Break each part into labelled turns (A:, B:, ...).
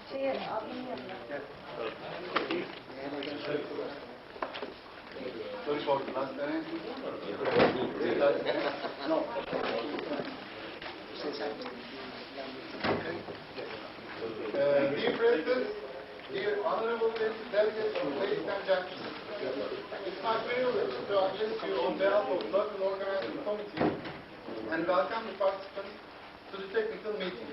A: Abinin yanına.
B: Sorry for the last time. No. Dear President, dear Honorable Delegates of ladies and gentlemen, it's my privilege to address you on behalf of the local organizing committee and welcome the participants to the technical meeting.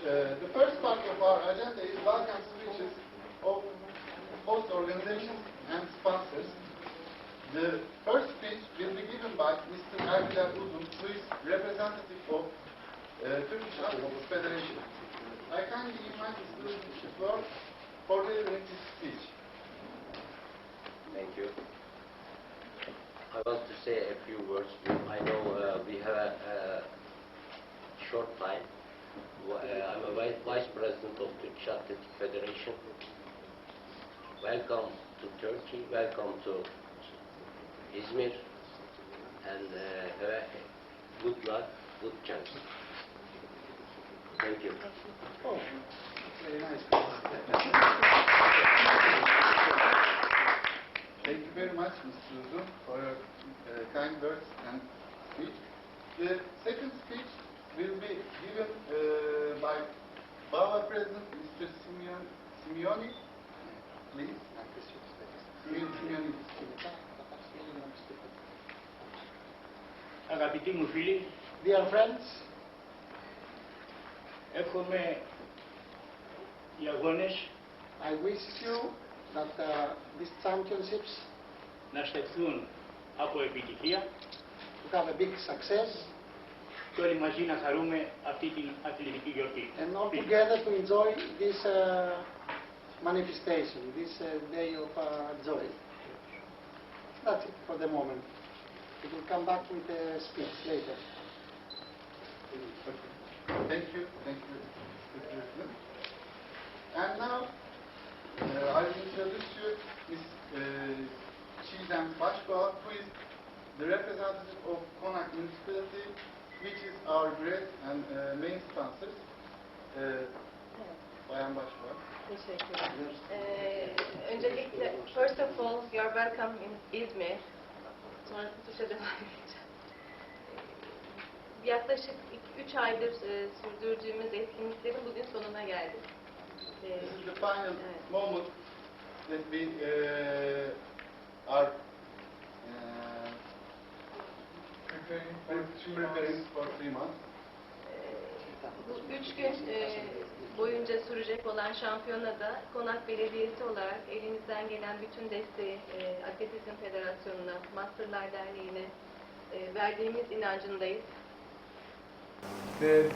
B: The first part of our agenda is welcome speeches of host organizations and sponsors. The first speech will be given by Mr. İDRİSEОVS, who is representative of Turkish Athletics Federation. I kindly invite Mr. Uzun to the floor for delivering his speech.
C: Thank you. I want to say a few words. I know we have a short time. I'm a Vice President of Turkish Athletics Federation. Welcome to Turkey, welcome to İzmir, and have a good luck, good chance. Thank you.
B: Oh, very nice. Thank you very much, Mr. Uzun, for your kind words and speech. The second speech will be given by BAVACS President, Mr. Simeoni. Please. Simeoni.
D: Αγαπητοί μου φίλοι,
B: Dear friends,
D: εύχομαι οι αγώνες
B: I wish you that these championships
D: να στεφθούν από επιτυχία
B: to have a big success
D: και όλοι μαζί να χαρούμε αυτή την αθλητική γιορτή.
B: and all together to enjoy this manifestation, this day of joy. That's it for the moment. We will come back with a speech later. Thank you. Thank you, Mr. President. And now, I will introduce you Ms. Çiğdem Başdoğan, who is the representative of Konak Municipality, which is our great and main sponsor. Bayan Başdoğan.
A: Teşekkür ederim. Öncelikle, first of all, you are welcome in İzmir. Sonra Türkçe devam edeceğim. Yaklaşık 3 aydır sürdürdüğümüz etkinliklerin bugün sonuna geldik.
B: This is the final moment that we are preparing for 3 months.
A: Bu 3 gün boyunca sürecek olan şampiyonada Konak Belediyesi olarak elimizden gelen bütün desteği Atletizm Federasyonu'na, Masterlar Derneği'ne verdiğimiz inancındayız.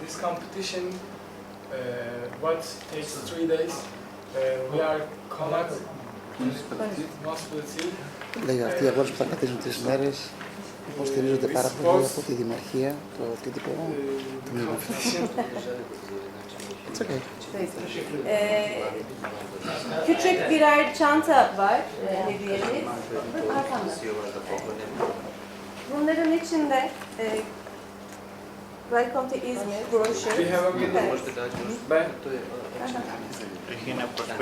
E: This competition takes 3 days. We are Konak Municipality.
F: Λέει αυτοί οι αγώνες που θα κρατήσουν 3 μέρες υποστηρίζονται πάρα πολύ από τη Δημαρχία, το αθλητικό τμήμα. It's okay.
A: Küçük birer çanta var hediyemiz. Bunların içinde Welcome to İzmir brochure.
E: We have a bag.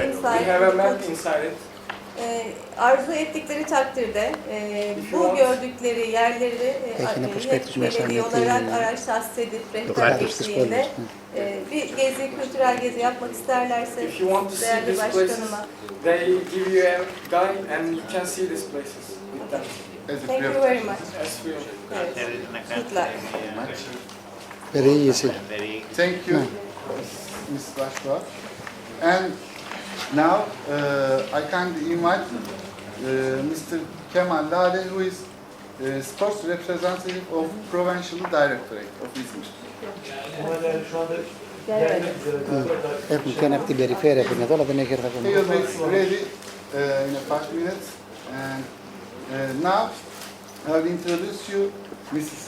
A: Inside,
E: We have a map inside it.
A: Arzu ettikleri takdirde bu gördükleri yerleri belediye olarak araç tahsis edip rehber eşliğinde bir gezi, kültürel gezi yapmak isterlerse değerli başkanıma.
E: They give you a guide and you can see these places with them.
A: Thank you very much.
E: As we
A: Good luck.
F: Very easy.
B: Thank you, Ms. Başdoğan. And now I kindly invite Mr. Kemal Lale, who is sports representative of Provincial Directorate of İzmir.
F: Έχουν και ένα από την περιφέρεια που είναι εδώ, αλλά δεν έχει έρθει ακόμα.
B: He will be ready in 5 minutes. And now I will introduce you Mrs.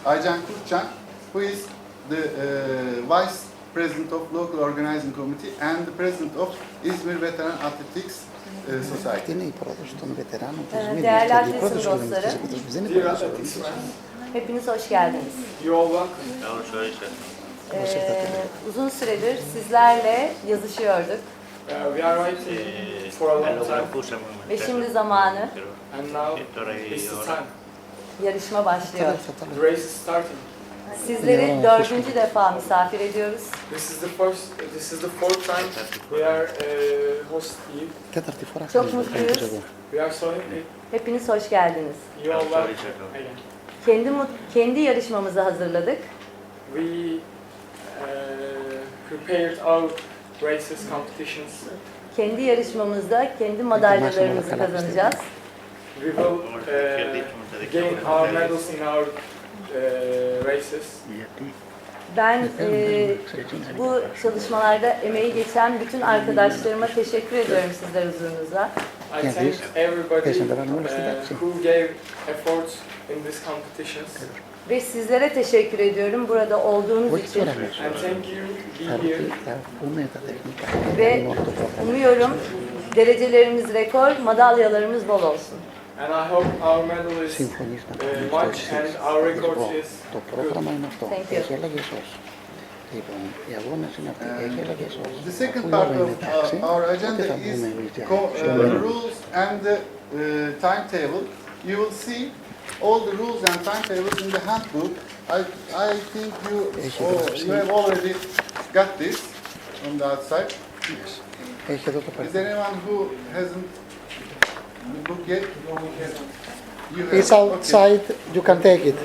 B: Aycan Kurtcan, who is the Vice President of Local Organizing Committee and the President of İzmir Veteran Athletics Society.
F: Αυτή είναι η πρόοδος των βετεράνων της
A: Değerli atletizm dostları, Hepiniz hoş geldiniz.
E: You're all welcome.
A: Uzun süredir sizlerle yazışıyorduk
E: We are writing for a long time,
A: ve şimdi zamanı,
E: and now is the time.
A: yarışma başlıyor.
E: The race is starting.
A: Sizleri 4. defa misafir ediyoruz.
E: This is the fourth time we are hosting you.
F: Τέταρτη φορά
A: Çok
F: χθες
A: mutluyuz.
F: εδώ.
E: We are so happy.
A: Hepiniz hoş geldiniz.
E: You're all welcome again.
A: Kendi yarışmamızı hazırladık.
E: We prepared our races, competitions.
A: Kendi yarışmamızda kendi madalyalarımızı kazanacağız.
E: We will gain our medals in our races.
A: Ben bu çalışmalarda emeği geçen bütün arkadaşlarıma teşekkür ediyorum sizler huzurunuzda.
E: I thank everybody who gave efforts in these competitions.
A: Ve sizlere teşekkür ediyorum burada olduğunuz için.
E: And thank you be here.
A: Ve umuyorum derecelerimiz rekor, madalyalarımız bol olsun.
E: And I hope our medal is much and our record is
F: Το πρόγραμμα είναι αυτό.
A: Thank you.
F: Έχει αλλαγές όσο. Λοιπόν, οι αγώνες είναι αυτοί. Έχει αλλαγές όσο.
B: The second part of our agenda is rules and the timetable. You will see all the rules and timetables in the handbook. I think you have already got this on the outside.
F: Έχει εδώ το
B: Is
F: πρόγραμμα.
B: there anyone who hasn't the book yet? You have.
F: It's outside, you can take it.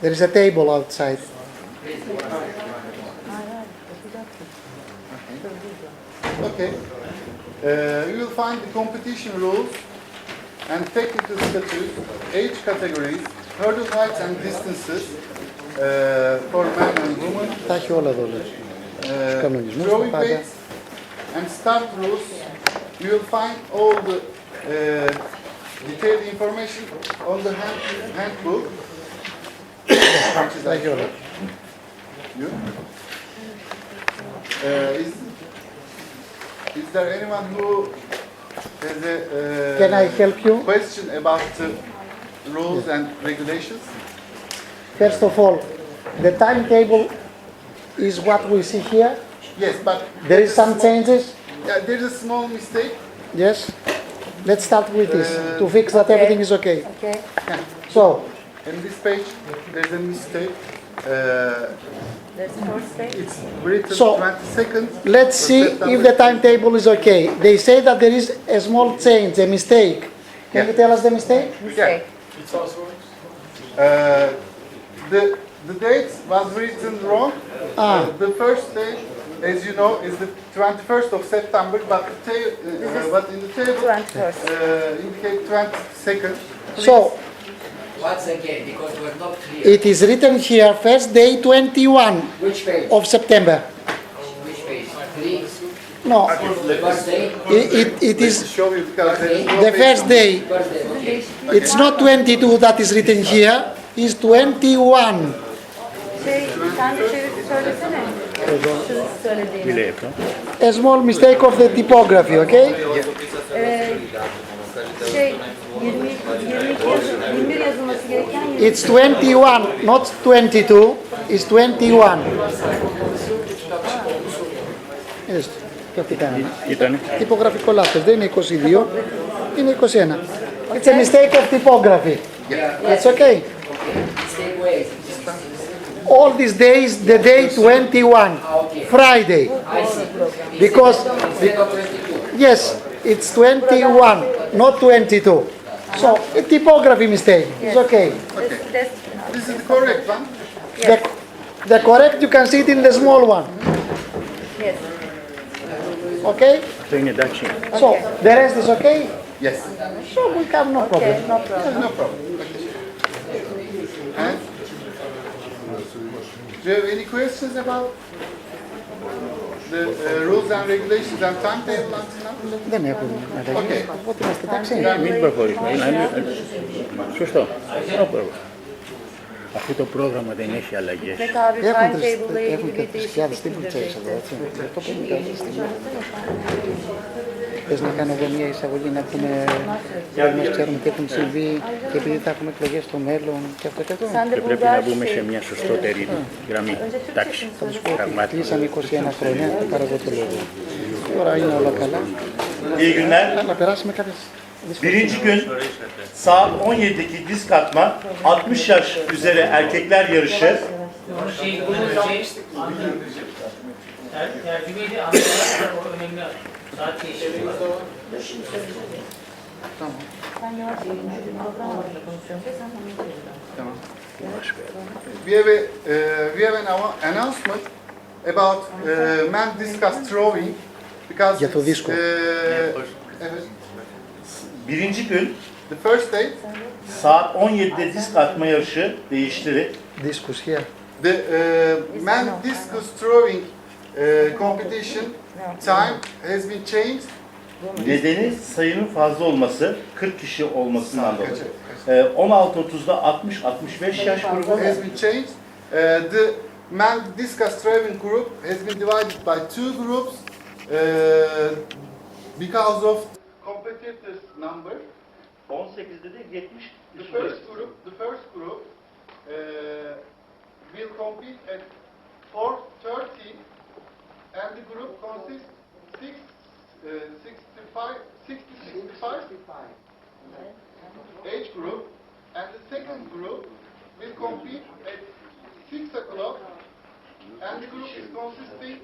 F: There is a table outside.
B: Okay. You will find the competition rules and technical statutes, age categories, hurdle heights and distances for men and women,
F: Τα έχει όλα εδώ, λέει. Κανονισμούς, τα
B: throwing
F: πάντα.
B: weights and start rules. You will find all the detailed information on the handbook. Which is
F: Τα έχει όλα.
B: you. Is there anyone who has a
F: Can I help you?
B: question about the rules and regulations?
F: First of all, the timetable is what we see here.
B: Yes, but
F: There is some changes.
B: Yeah, there is a small mistake.
F: Yes. Let's start with this to fix that everything is okay.
A: Okay.
F: So,
B: In this page, there's a mistake.
A: There's four steps.
B: It's written
F: So,
B: 22nd.
F: let's see if the timetable is okay. They say that there is a small change, a mistake. Can
B: Yeah.
F: you tell us the mistake?
A: Mistake.
E: It's also
B: The date was written wrong. The first day, as you know, is the 21st of September, but but in the table
A: 21st.
B: indicate 22nd.
F: So,
G: Once again, because we're not clear.
F: it is written here, first day 21
G: Which page?
F: of September.
G: Which page? 3?
F: No,
G: The first day?
F: it is
B: Show you because there is no
F: the
B: page
F: first
B: number.
F: day.
G: First day, okay.
F: It's not 22 that is written here, it's 21.
A: Sen de söylesene. Şunu söylediğini.
F: A small mistake of the typography, okay?
A: 21 yazılması gereken 20.
F: It's 21, not 22, it's 21. Έστω, και αυτή κάναμε. Τυπογραφικό λάθος, δεν είναι 22, είναι 21. It's a mistake of typography. It's okay.
G: Mistake ways.
F: All these days, the day 21, Friday.
G: I see.
F: Because,
G: Instead of 22.
F: yes, it's 21, not 22. So, a typography mistake, it's okay.
B: This is the correct one.
F: The correct, you can see it in the small one,
A: Yes.
F: okay? So, the rest is okay?
B: Yes.
F: So, we have no problem.
A: Okay, no problem.
B: No problem. And do you have any questions about the rules and regulations and timetable until now?
F: Δεν έχουμε αλλαγή.
B: Okay.
F: Οπότε είμαστε εντάξει.
H: Μην προχωρήσουμε. Σωστό. Αυτό το πρόγραμμα δεν έχει αλλαγές.
F: Έχουν 3.000 τύπους εδώ, έτσι. Αυτό πρέπει να κάνει. Θες να κάνω εγώ μια εισαγωγή, να πούμε όλοι μας ξέρουμε τι έχουν συμβεί και επειδή θα έχουμε εκλογές στο μέλλον και αυτό και αυτό.
H: Και πρέπει να μπούμε σε μια σωστότερη γραμμή. Εντάξει,
F: Θα τους πω ότι κλείσαμε 21 χρόνια, θα πάρω εγώ το λόγο. Τώρα είναι όλα καλά.
I: İyi günler.
F: Να περάσουμε κάποιες
I: Birinci gün saat 17'deki disk atma 60 yaş üzeri erkekler yarışı.
D: Tercümeyi anlayarak o önemli. Saat geçiyor.
B: We have an announcement about men discus throwing because
F: Για το δίσκο.
I: Birinci gün
B: the first day
I: saat 17'de disk atma yarışı değişti.
F: Δίσκους here.
B: the men discus throwing competition time has been changed.
I: Nedeni sayının fazla olması, 40 kişi olmasından dolayı. 16.30'da 60-65 yaş grubu.
B: Has been changed. The men discus throwing group has been divided by two groups because of competitors number.
I: 18'de de 70
B: The first group will compete at 4:30, and the group consists 65 age group, and the second group will compete at 6 o'clock, and the group is consisting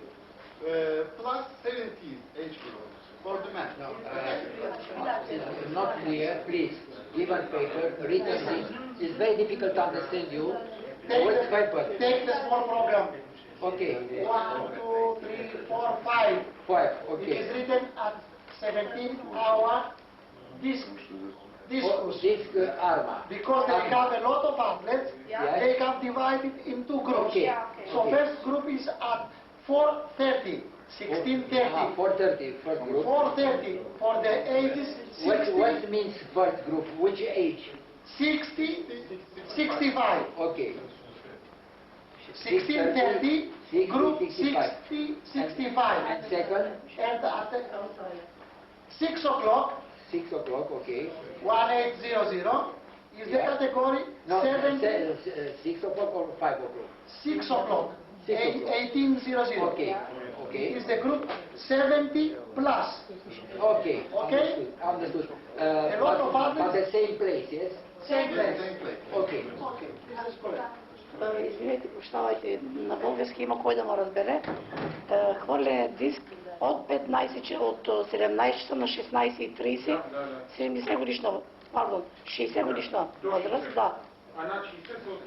B: plus 70s age group for the men.
G: It's not clear, please. Give us paper, written things. It's very difficult to understand you. What's paper?
B: Take the small program.
G: Okay.
B: 1, 2, 3, 4, 5.
G: 5,
B: It
G: okay.
B: is written at 17 hour disc.
G: Disc arma.
B: Because they have a lot of athletes, they can divide it in two groups.
G: Okay.
B: So
G: Okay.
B: first group is at 4:30, 16:30.
G: 4:30, first group.
B: 4:30 for the ages 60,
G: What means first group? Which age?
B: 60, 65.
G: Okay.
B: 16:30, group
G: 65.
B: 65.
G: And second?
B: And at 6 o'clock,
G: 6 o'clock, okay.
B: 1800 is the category
G: No,
B: 70,
G: 6 o'clock or 5 o'clock?
B: 6 o'clock,
G: 6 o'clock.
B: 1800.
G: Okay, okay.
B: Is the group 70 plus.
G: Okay,
B: Okay?
G: understood.
B: A lot of others-
G: But the same place, yes?
B: Same place.
G: Okay.
B: Okay, this is correct.
J: Извинете, прощавайте, на български има кой да ме разбере. Хвърля диск от 17 часа на 16:30, 70 годишна, пардон, 60 годишна възраст, да.
E: А над 60 от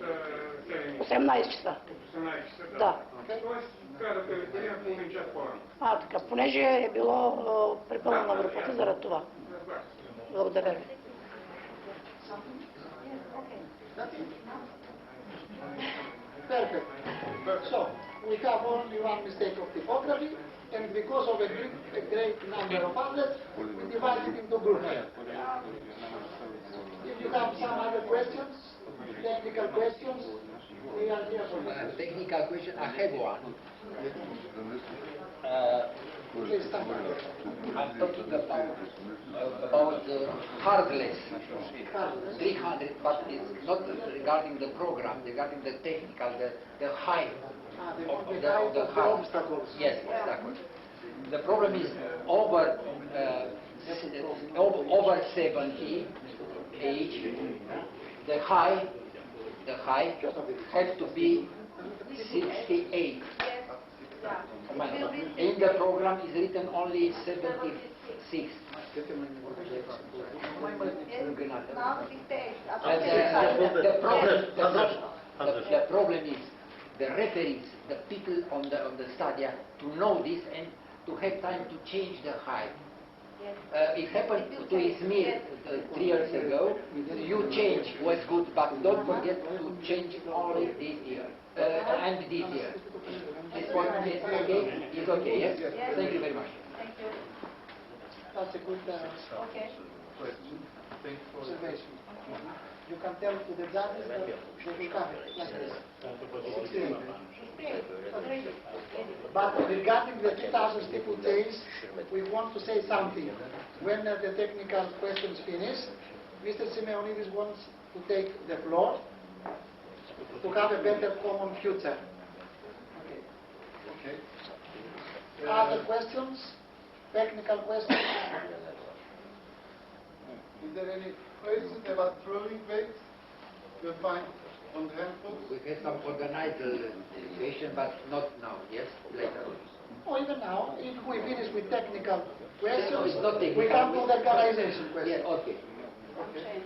J: 18 часа.
E: 18 часа,
J: Да.
E: Тоест, трябва да преведем половин час по-рано.
J: Така, понеже е било препълнена групата заради това. Благодаря ви.
B: Perfect. So, we have only one mistake of typography, and because of a great number of others, we divide it into groups. If you have some other questions, technical questions, we are here for you.
G: Technical question, I have one.
B: Please start.
G: I'm talking about hardless. 300, but it's not regarding the program, regarding the technical, the height of the height.
B: Obstacles.
G: Yes, obstacles. The problem is over 70 age, the height has to be 68. In the program is written only 76. The problem is the referees, the people on the stadia, to know this and to have time to change the height. It happened to ISMIR 3 years ago. You change was good, but don't forget to change only this year and this year. This one is okay. It's okay. Yes. Thank you very much.
A: Thank you.
B: That's a good
A: Okay.
B: question. Thank you for observation.
F: You can tell to the judges that they will come like this. 68. But regarding the 2,000 people days, we want to say something. When the technical questions finish, Mr. Simeonidis wants to take the floor to have a better common future.
B: Okay.
F: Other questions? Technical questions?
B: Is there any questions about throwing weights? You'll find on the handbooks.
G: We have some organized situation, but not now. Yes, later.
F: Or even now, if we finish with technical questions,
G: No, it's not technical.
F: we come to the organization questions.
G: Yeah, okay.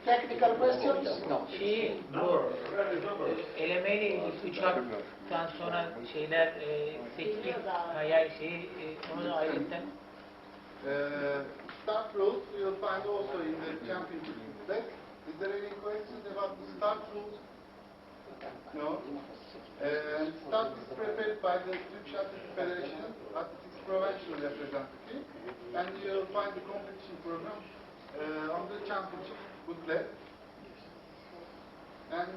F: Technical questions?
G: No.
D: Bu elemeyle ilgili uçaktan sonra şeyler seçtik veya onu da ayrıca
B: Start rules you'll find also in the championship deck. Is there any questions about the start rules? No. Start is prepared by the Turkish Athletics Federation, Athletics Provincial Representative, and you'll find the competition program on the championship booklet. And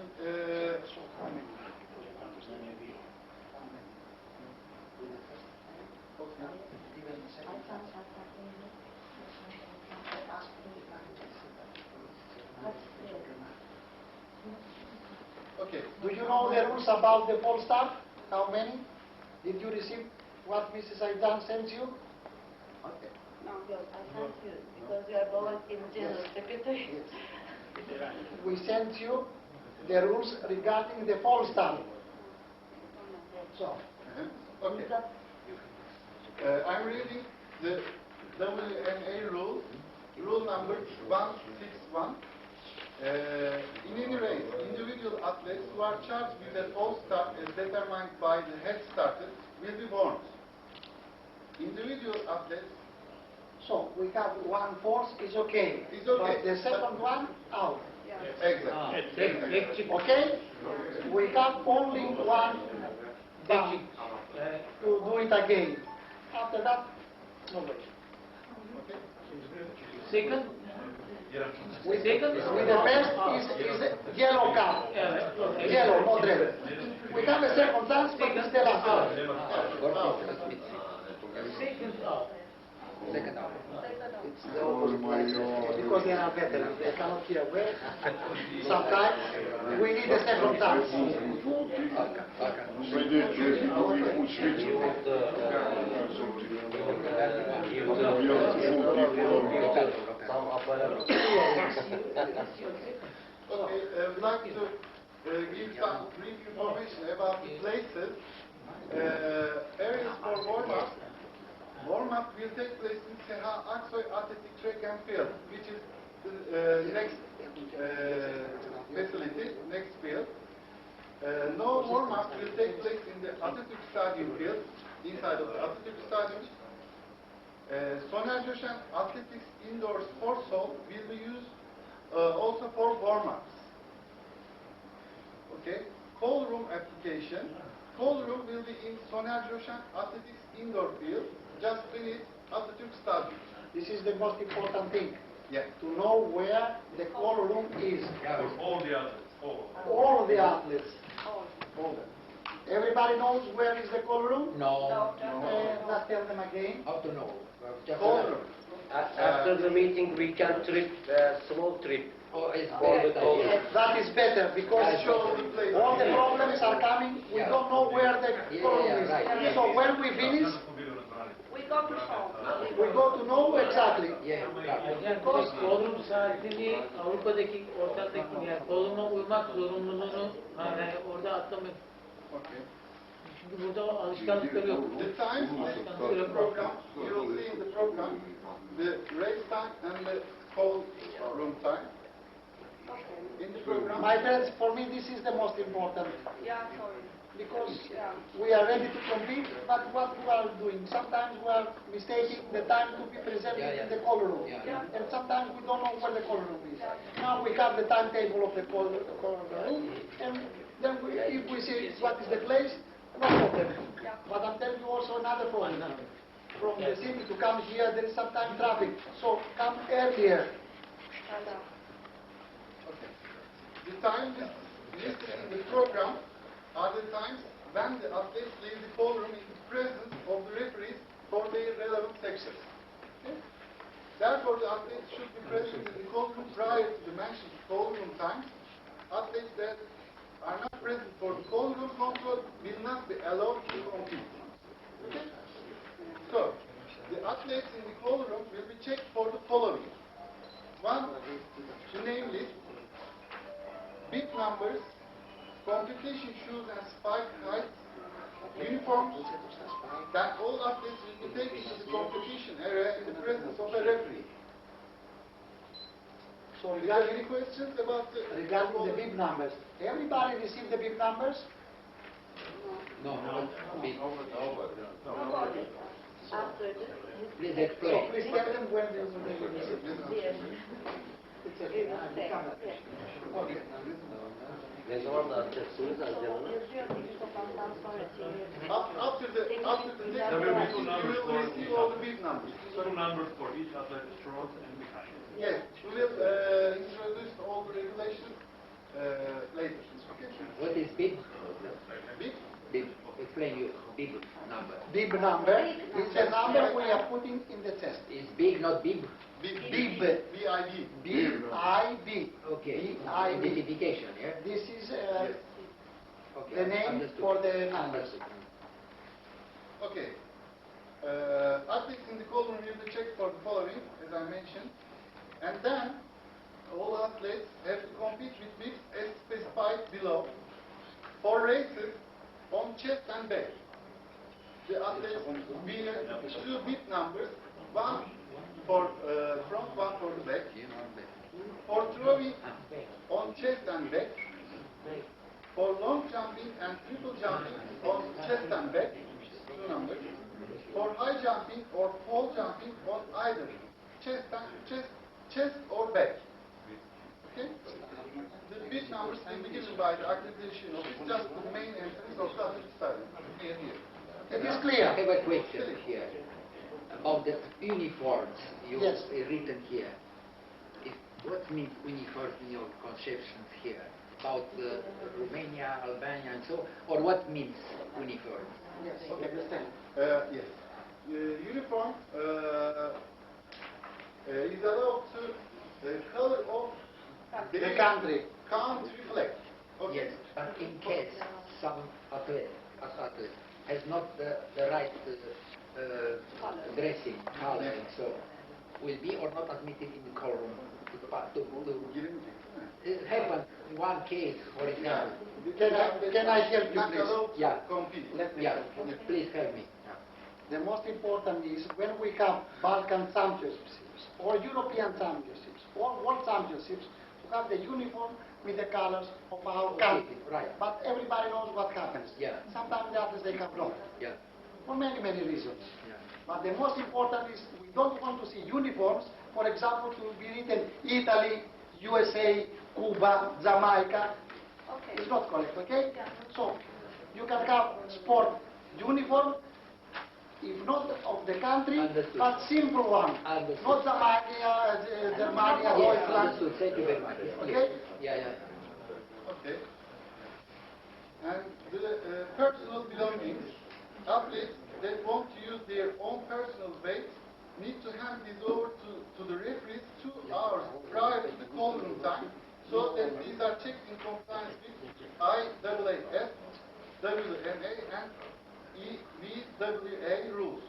B: okay.
F: Do you know the rules about the pole start? How many? Did you receive what Mrs. Aidan sent you?
A: No, I sent you because you are volunteer general secretary.
F: We sent you the rules regarding the pole start. So,
B: Okay. I'm reading the WMA rule, rule number 161. In any race, individual athletes who are charged with a false start as determined by the head starter will be warned. Individual athletes.
F: so we have one force is okay.
B: It's okay.
F: But the second one out.
B: Exactly.
F: Okay? We have only one bound to do it again. After that, no way.
D: second
F: With the best is yellow card. Yellow, not red. We have a second chance, but it's the last one.
D: second out.
G: Second out.
F: It's the opposite way. Because they are veterans, they cannot hear well. Sometimes we need a second chance.
B: Okay, we'd like to give some brief information about the places. Areas for warm-up. Warm-up will take place in Seha Aksoy Athletic Track and Field, which is the next facility, next field. No warm-up will take place in the Atatürk Stadium field, inside of the Atatürk Stadium. Soner Coşan Athletics Indoor Sports Hall will be used also for warm-ups. Okay, call room application. Call room will be in Soner Coşan Athletics Indoor Field, just beneath Atatürk Stadium.
F: This is the most important thing.
B: Yeah.
F: To know where the call room is.
E: All the others.
F: All the athletes. All. Everybody knows where is the call room?
G: No.
F: Let's tell them again.
G: How to know? Just
F: Call room.
C: After the meeting, we can trip, small trip.
G: Oh, it's
C: For the
G: better,
C: call.
G: yes.
F: That is better because all the problems are coming. We don't know where the call room is.
G: right.
F: So when we finish,
A: We go to show.
F: we go to know exactly.
G: Yeah, right.
D: Yani kolum saatini Avrupa'daki ortamdaki yani koluma uymak zorunluluğunu yani orada atlamak.
B: Okay.
D: Çünkü burada alışkanlıkları yok.
B: The times in the program, you will see in the program the race time and the call room time. In the program,
F: My friends, for me this is the most important
A: Yeah, sorry.
F: because we are ready to compete, but what we are doing, sometimes we are mistaking the time to be presented in the call room. And sometimes we don't know where the call room is. Now we have the timetable of the call room, and then if we see what is the place, no problem. But I'm telling you also another problem. From the city to come here, there is sometimes traffic. So come earlier.
B: the time listed in the program are the times when the athletes leave the ballroom in the presence of the referees for their relevant sections. Okay? Therefore, the athletes should be present in the ballroom prior to the mentioned ballroom times. Athletes that are not present for the ballroom control will not be allowed to compete. Okay? So, the athletes in the ballroom will be checked for the following. One, the name list, bib numbers, competition shoes and spike heights, uniforms. Then all athletes will be taken to the competition area in the presence of a referee.
F: So
B: Is there any questions about the...
F: regarding the bib numbers, everybody received the bib numbers?
G: No, bib.
A: After the...
G: Please
F: So
G: explain.
F: please tell them when they will receive.
A: Yes.
F: It's okay. Okay.
C: Ne zaman da atacaksınız Azyan'ı?
B: After the technical meeting, you will receive all the bib numbers.
K: Two numbers for each athlete front and behind.
B: Yes, we will introduce all the regulations later. Okay?
G: What is bib?
B: Bib?
G: Bib. Explain you. Bib number.
F: Bib number is the number we are putting in the test.
G: Is big, not bib?
B: Bib.
F: Bib.
B: B-I-B.
F: B-I-B.
G: Okay.
F: B-I-B.
G: Identification, yeah?
F: This is
G: Okay.
F: the name
G: Understood.
F: for the numbers.
G: Understood.
B: Okay. Athletes in the column will be checked for the following, as I mentioned. And then, all athletes have to compete with bibs as specified below. For races, on chest and back. The athletes will two bib numbers, one for front, one for the back. For throwing, on chest and back. For long jumping and triple jumping, on chest and back, two numbers. For high jumping or fall jumping, on either chest or back. Okay? The bib numbers will be given by the accreditation office, just the main entrance of the athletic stadium. Here.
F: It is clear.
G: I have a question here about the uniforms you
F: Yes.
G: written here. What means uniforms in your conceptions here? About Romania, Albania and so, or what means uniforms?
F: Yes, okay, understand.
B: Yes. Uniform is allowed to the color of
F: The country.
B: country flag. Okay.
G: Yes, but in case some athlete has not the right dressing, color and so, will be or not admitted in the colorum it happened in one case, for example.
F: Can I help you, please?
G: Yeah.
B: Compete.
F: Let me
G: Yeah,
F: help you.
G: please help me.
F: The most important is when we have Balkan championships or European championships or world championships, to have the uniform with the colors of our country.
G: Right.
F: But everybody knows what happens.
G: Yeah.
F: Sometimes the others they have not.
G: Yeah.
F: For many, many reasons.
G: Yeah.
F: But the most important is we don't want to see uniforms, for example, to be written Italy, USA, Cuba, Jamaica.
A: Okay.
F: It's not correct, okay? So, you can have sport uniform, if not of the country,
G: Understood.
F: but simple one.
G: Understood.
F: Not Jamaica, Germany,
G: Yes,
F: Deutschland.
G: understood. Thank you very much.
F: Okay?
G: Yeah.
B: Okay. And the personal belongings, athletes that want to use their own personal weights need to hand these over to the referees 2 hours prior to the call room time, so that these are checked in compliance with IAAF, WMA, and EVWA rules.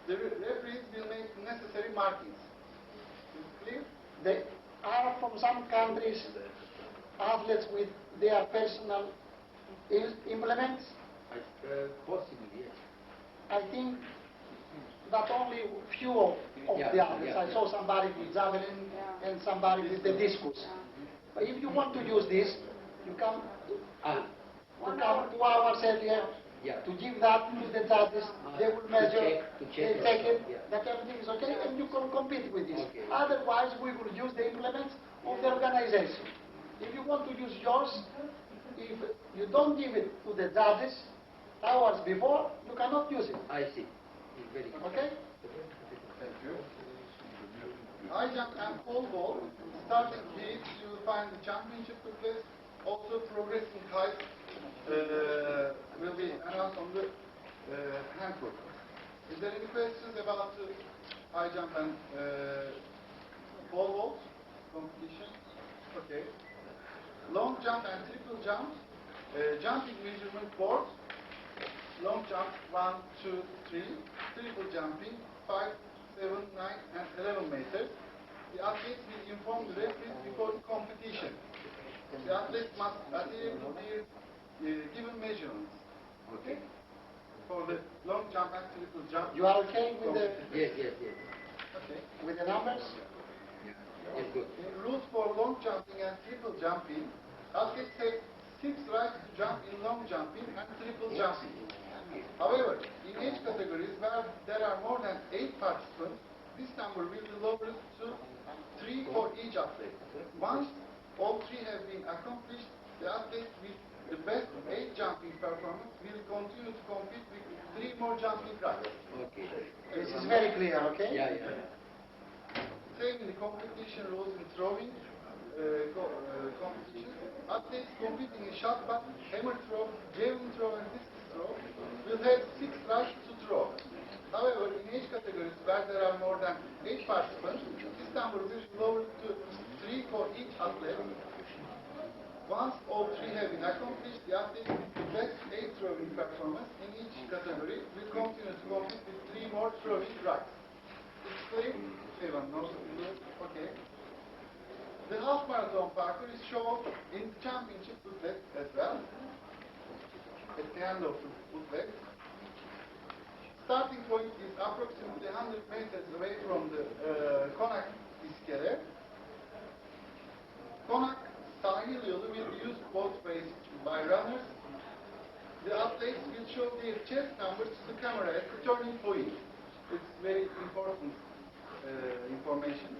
B: The referees will make necessary markings. Is it clear?
F: They are from some countries, athletes with their personal implements.
G: Possibly, yes.
F: I think that only few of the athletes. I saw somebody with javelin and somebody with the discus. But if you want to use this, you come 2 hours earlier to give that to the judges. They will measure,
G: to check
F: they check it,
G: yeah.
F: that everything is okay, and you can compete with this.
G: Okay.
F: Otherwise, we will use the implements of the organization. If you want to use yours, if you don't give it to the judges hours before, you cannot use it.
G: I see. It's very good.
F: Okay?
B: Thank you. high jump and pole vault, starting heats, you will find the championship booklet. Also, progressing height will be announced on the handbook. Is there any questions about the high jump and pole vault competition? Okay. Long jump and triple jump, jumping measurement board, long jump 1, 2, 3, triple jumping 5, 7, 9 and 11 meters. The athletes will inform the referees before the competition. The athletes must adhere to their given measurements. Okay? For the long jump and triple jump.
F: You are okay with the
G: Yes.
B: Okay.
F: with the numbers?
G: Yes, good.
B: Rules for long jumping and triple jumping. Athletes have 6 rights to jump in long jumping and triple jumping. However, in age categories where there are more than 8 participants, this number will be lowered to 3 for each athlete. Once all 3 have been accomplished, the athlete with the best 8 jumping performance will continue to compete with 3 more jumping rights.
G: Okay.
F: This is very clear, okay?
G: Yeah.
B: Same in the competition rules in throwing competition. Athletes competing in shot put, hammer throw, javelin throw and discus throw will have 6 rights to throw. However, in age categories where there are more than 8 participants, this number will be lowered to 3 for each athlete. Once all 3 have been accomplished, the athlete with the best 8 throwing performance in each category will continue to compete with 3 more throwing rights. It's clear? Okay. The half marathon parkour is shown in the championship booklet as well. At the end of the booklet. Starting point is approximately 100 meters away from the Konak iskele. Konak sahil yolu will be used both ways by runners. The athletes will show their chest numbers to the camera at the turning point. It's very important information.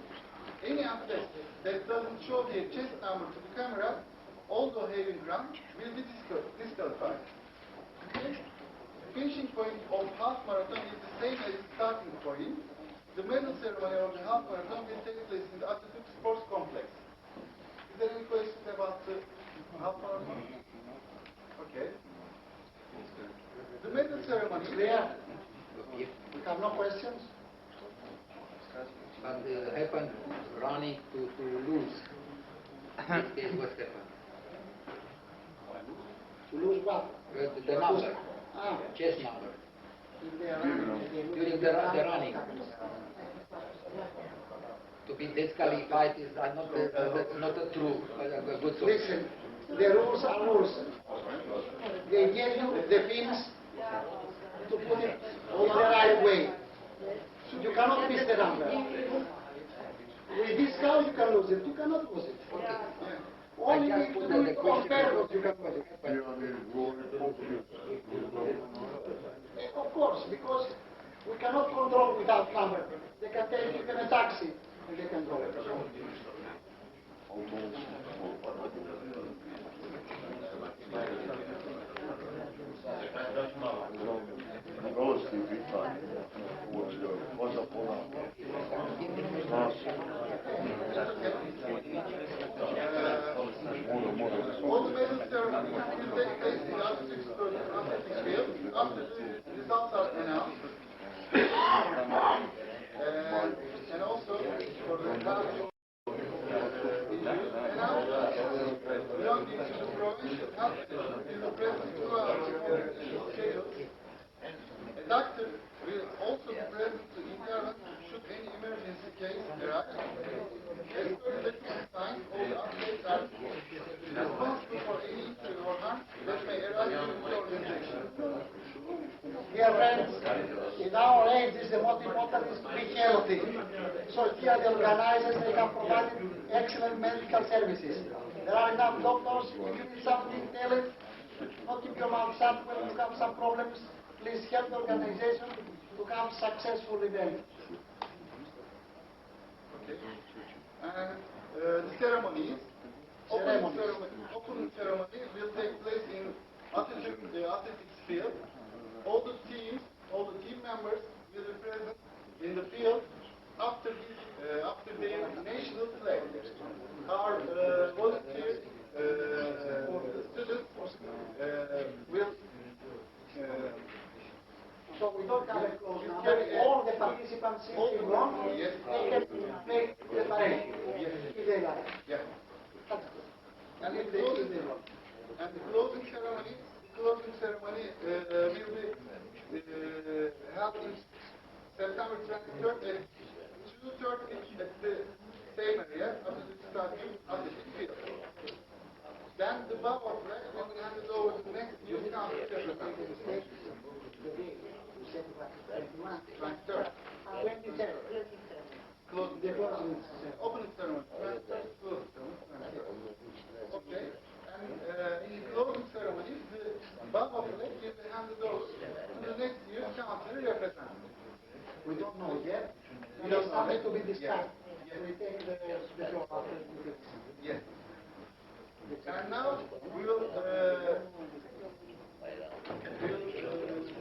B: Any athlete that doesn't show their chest number to the camera, although having run, will be disqualified. Okay? The finishing point of half marathon is the same as the starting point. The medal ceremony of the half marathon will take place in the Atatürk Sports Complex. Is there any questions about the half marathon? Okay. The medal ceremony.
F: Clear? We have no questions?
G: But happened running to lose. This case what happened?
F: To lose what?
G: The number. Chest number. During the running. To be disqualified is not a true, a good solution.
F: Listen, the rules are rules. They give you the pins to put it in the right way. You cannot miss the number. With this count you can lose it. You cannot lose it.
G: Okay.
F: Only if you do it on purpose you can lose it. Of course, because we cannot control without number. They can take you in a taxi and they can go.
B: All the medal ceremonies will take place in the athletics field after the results are announced. And also for the cardio belonging to the provincial health is the present 2 hours before the schedule. A doctor will also be present to intervene should any emergency case arise. As per the signs, all the athletes are responsible for any injury or harm that may arise during the organization.
F: Dear friends, in our age, the most important is to be healthy. So here the organizers, they can provide excellent medical services. There are enough doctors. If you need something, tell it. Not keep your mouth shut when you have some problems. Please help the organization to have successful event.
B: Okay. And the ceremonies, opening ceremony will take place in the athletics field. All the team members will be present in the field after their national flag, our volunteer students will
F: So we don't have a close number. All the participants in the room,
B: yes,
F: they can make the parade if they like.
B: yeah.
F: That's good.
B: And the closing ceremony will be held in September 23rd at 2:30 at the same area, Atatürk Stadium, Atatürk Field. Then the BAVACS flag will be handed over to the next youth council secretary. 23rd. Opening ceremony. 23rd, closing ceremony. Okay. And in the closing ceremony, the BAVACS flag will be handed over to the next youth council representative.
F: We don't know yet. It is something to be discussed. We take the floor after this.
B: Yes. And now we will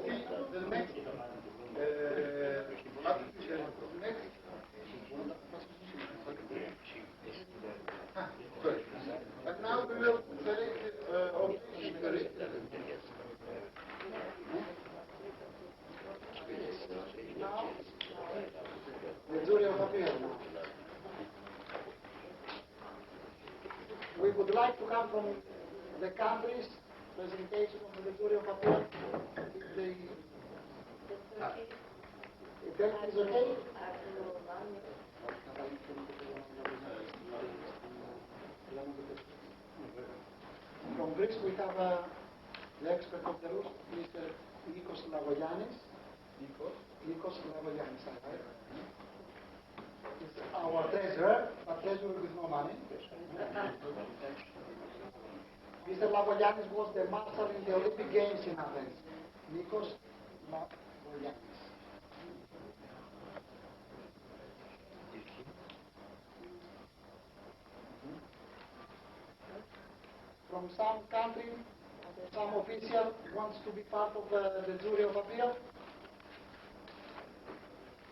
B: see the next and now we will select the obituary.
F: Now, the jury of appeal now. We would like to come from the countries, presentation of the jury of appeal. If that is okay? From Greece we have the expert of the roof, Mr. Nikos Lagogiannis. Nikos Lagogiannis, right? He's our treasurer, but treasurer with no money. Mr. Lagogiannis was the marshal in the Olympic Games in Athens. Nikos Lagogiannis. From some country, some official wants to be part of the jury of appeal.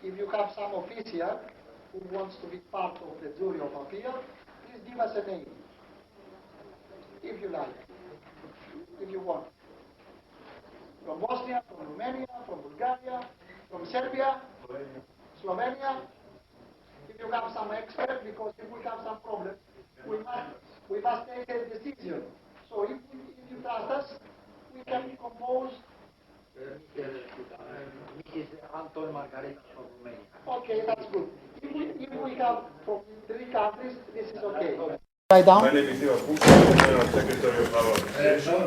F: If you have some official who wants to be part of the jury of appeal, please give us a name. If you like, if you want. From Bosnia, from Romania, from Bulgaria, from Serbia, Slovenia. If you have some expert, because if we have some problems, we must take a decision. So if you trust us, we can compose.
G: Mrs. Anton Margareta from Romania.
F: Okay, that's good. If we have from 3 countries, this is okay.
L: Write down.
K: My name is Ivan Puk, General Secretary of our association.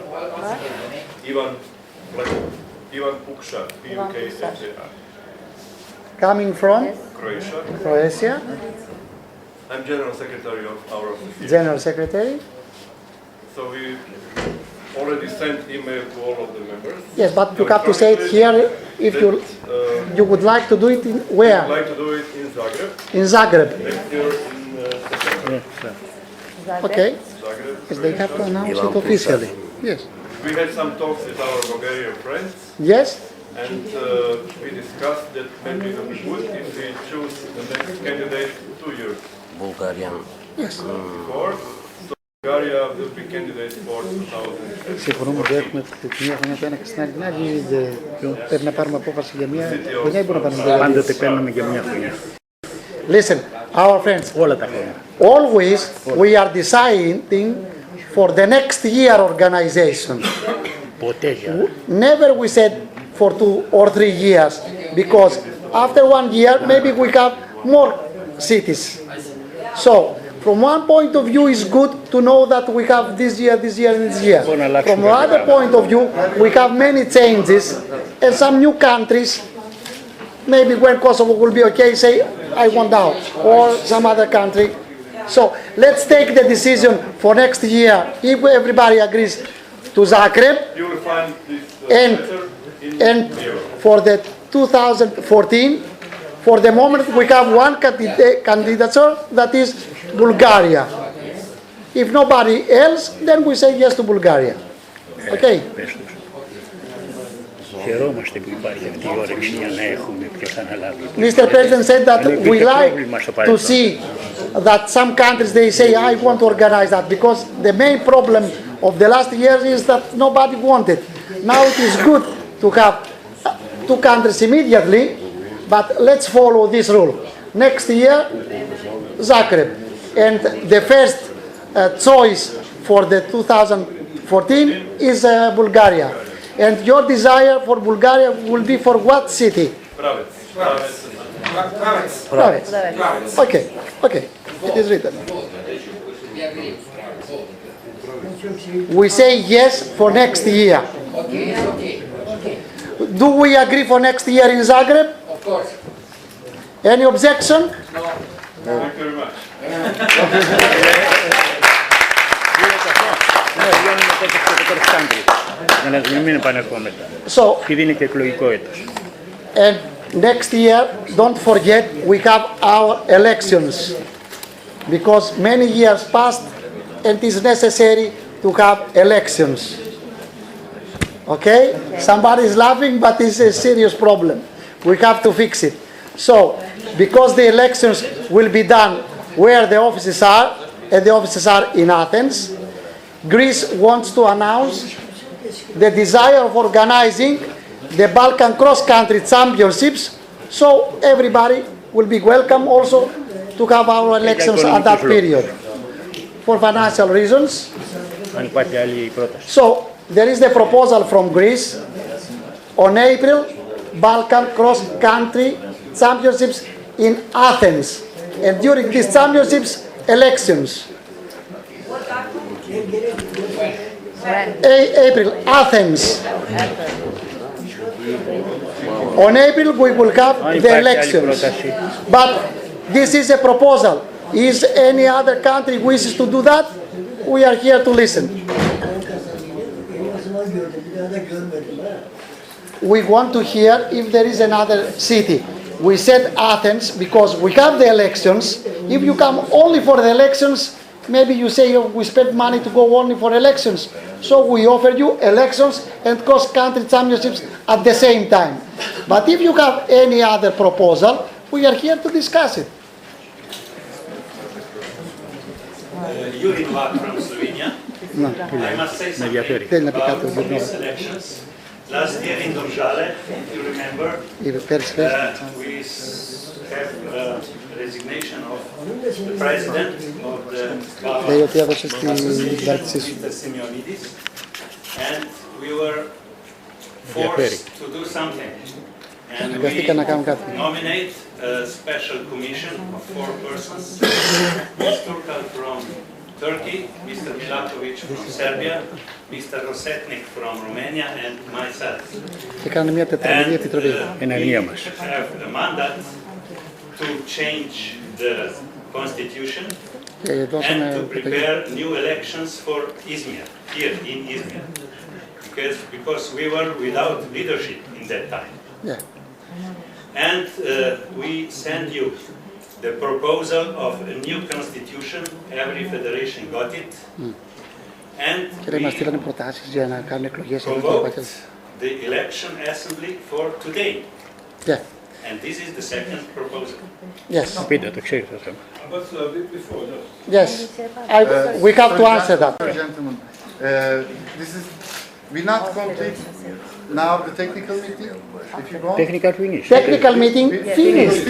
K: Ivan Pukša, P-U-K-S-A-R.
L: Coming from
K: Croatia.
L: Croatia.
K: I'm General Secretary of our association.
L: General Secretary.
K: So we already sent email to all of the members.
L: Yes, but you have to say it here if you would like to do it in where?
K: I would like to do it in Zagreb.
L: In Zagreb.
K: Next year in September.
L: Okay.
K: Zagreb,
L: Because they have to announce it officially. Yes.
K: We had some talks with our Bulgarian friends.
L: Yes.
K: And we discussed that maybe it would be good if we choose the next candidate 2 years
C: Bulgarian.
L: Yes.
K: before. So Bulgaria will be candidate for 2014.
L: Συμφωνούμε ότι έχουμε τη μία χρονιά το ένα και στην άλλη την άλλη. Πρέπει να πάρουμε απόφαση για μία χρονιά ή μπορούμε να πάρουμε για
H: Πάντοτε παίρνουμε για μια χρονιά.
L: Listen, our friends,
H: Όλα τα χρόνια.
L: always we are deciding for the next year organization.
H: Ποτέ για.
L: Never we said for 2 or 3 years, because after 1 year maybe we have more cities. So from one point of view it's good to know that we have this year, and this year. From another point of view we have many changes and some new countries. Maybe when Kosovo will be okay, say I want out, or some other country. So let's take the decision for next year if everybody agrees to Zagreb.
K: You will find this
L: And for the 2014, for the moment we have one candidature, that is Bulgaria. If nobody else, then we say yes to Bulgaria. Okay?
H: Χαιρόμαστε που υπάρχει αυτή η όρεξη για να έχουμε ποιος αναλάβει.
L: Mr. President said that we like to see that some countries they say I want to organize that because the main problem of the last years is that nobody wanted. Now it is good to have two countries immediately, but let's follow this rule. Next year, Zagreb, and the first choice for the 2014 is Bulgaria. And your desire for Bulgaria will be for what city? Pravets. Okay, okay, it is written. We say yes for next year. Do we agree for next year in Zagreb?
G: Of course.
L: Any objection?
K: Thank you very much.
L: So,
H: Επειδή είναι και εκλογικό έτος.
L: and next year, don't forget, we have our elections. Because many years passed and it is necessary to have elections. Okay? Somebody is laughing, but it's a serious problem. We have to fix it. So, because the elections will be done where the offices are, and the offices are in Athens, Greece wants to announce the desire of organizing the Balkan cross-country championships, so everybody will be welcome also to have our elections at that period. For financial reasons.
H: Αν υπάρχει άλλη πρόταση.
L: So, there is the proposal from Greece on April, Balkan cross-country championships in Athens. And during these championships, elections. April, Athens. On April, we will have the elections. But this is a proposal. Is any other country wishes to do that? We are here to listen. We want to hear if there is another city. We said Athens because we have the elections. If you come only for the elections, maybe you say oh, we spend money to go only for elections. So we offer you elections and cross-country championships at the same time. But if you have any other proposal, we are here to discuss it.
M: Yuri Vlad from Slovenia. I must say something about these elections. Last year in Domžale, if you remember, we have resignation of the president of the BAVACS, Mr. Simeonidis, and we were forced to do something. And we nominate a special commission of 4 persons, Ms. Turkal from Turkey, Mr. Milatovic from Serbia, Mr. Rosetnik from Romania, and myself. And we have a mandate to change the constitution and to prepare new elections for ISMIR, here in ISMIR. Because we were without leadership in that time.
L: Yeah.
M: And we send you the proposal of a new constitution. Every federation got it. And we convoked the election assembly for today.
L: Yeah.
M: And this is the second proposal.
L: Yes.
K: But before,
L: Yes. We have to answer that.
B: Gentlemen, this is, we not complete now the technical meeting, if you want.
H: Technical finish.
L: Technical meeting finished.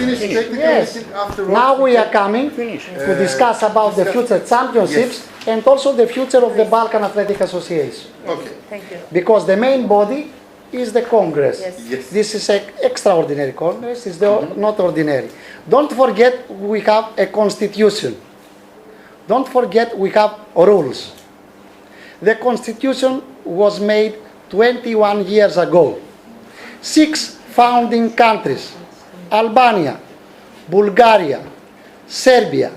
L: Yes.
B: Afterwards.
L: Now we are coming to discuss about the future championships and also the future of the Balkan Athletic Association.
B: Okay.
A: Thank you.
L: Because the main body is the Congress.
B: Yes.
L: This is an extraordinary Congress, it's not ordinary. Don't forget we have a constitution. Don't forget we have rules. The constitution was made 21 years ago. 6 founding countries, Albania, Bulgaria, Serbia,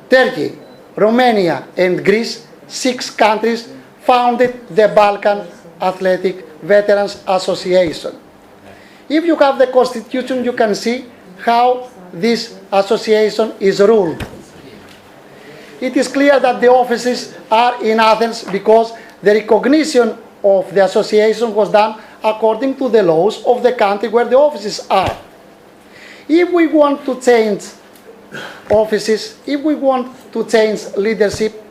L: Turkey, Romania and Greece, 6 countries founded the Balkan Athletic Veterans Association. If you have the constitution, you can see how this association is ruled. It is clear that the offices are in Athens because the recognition of the association was done according to the laws of the country where the offices are. If we want to change offices, if we want to change leadership,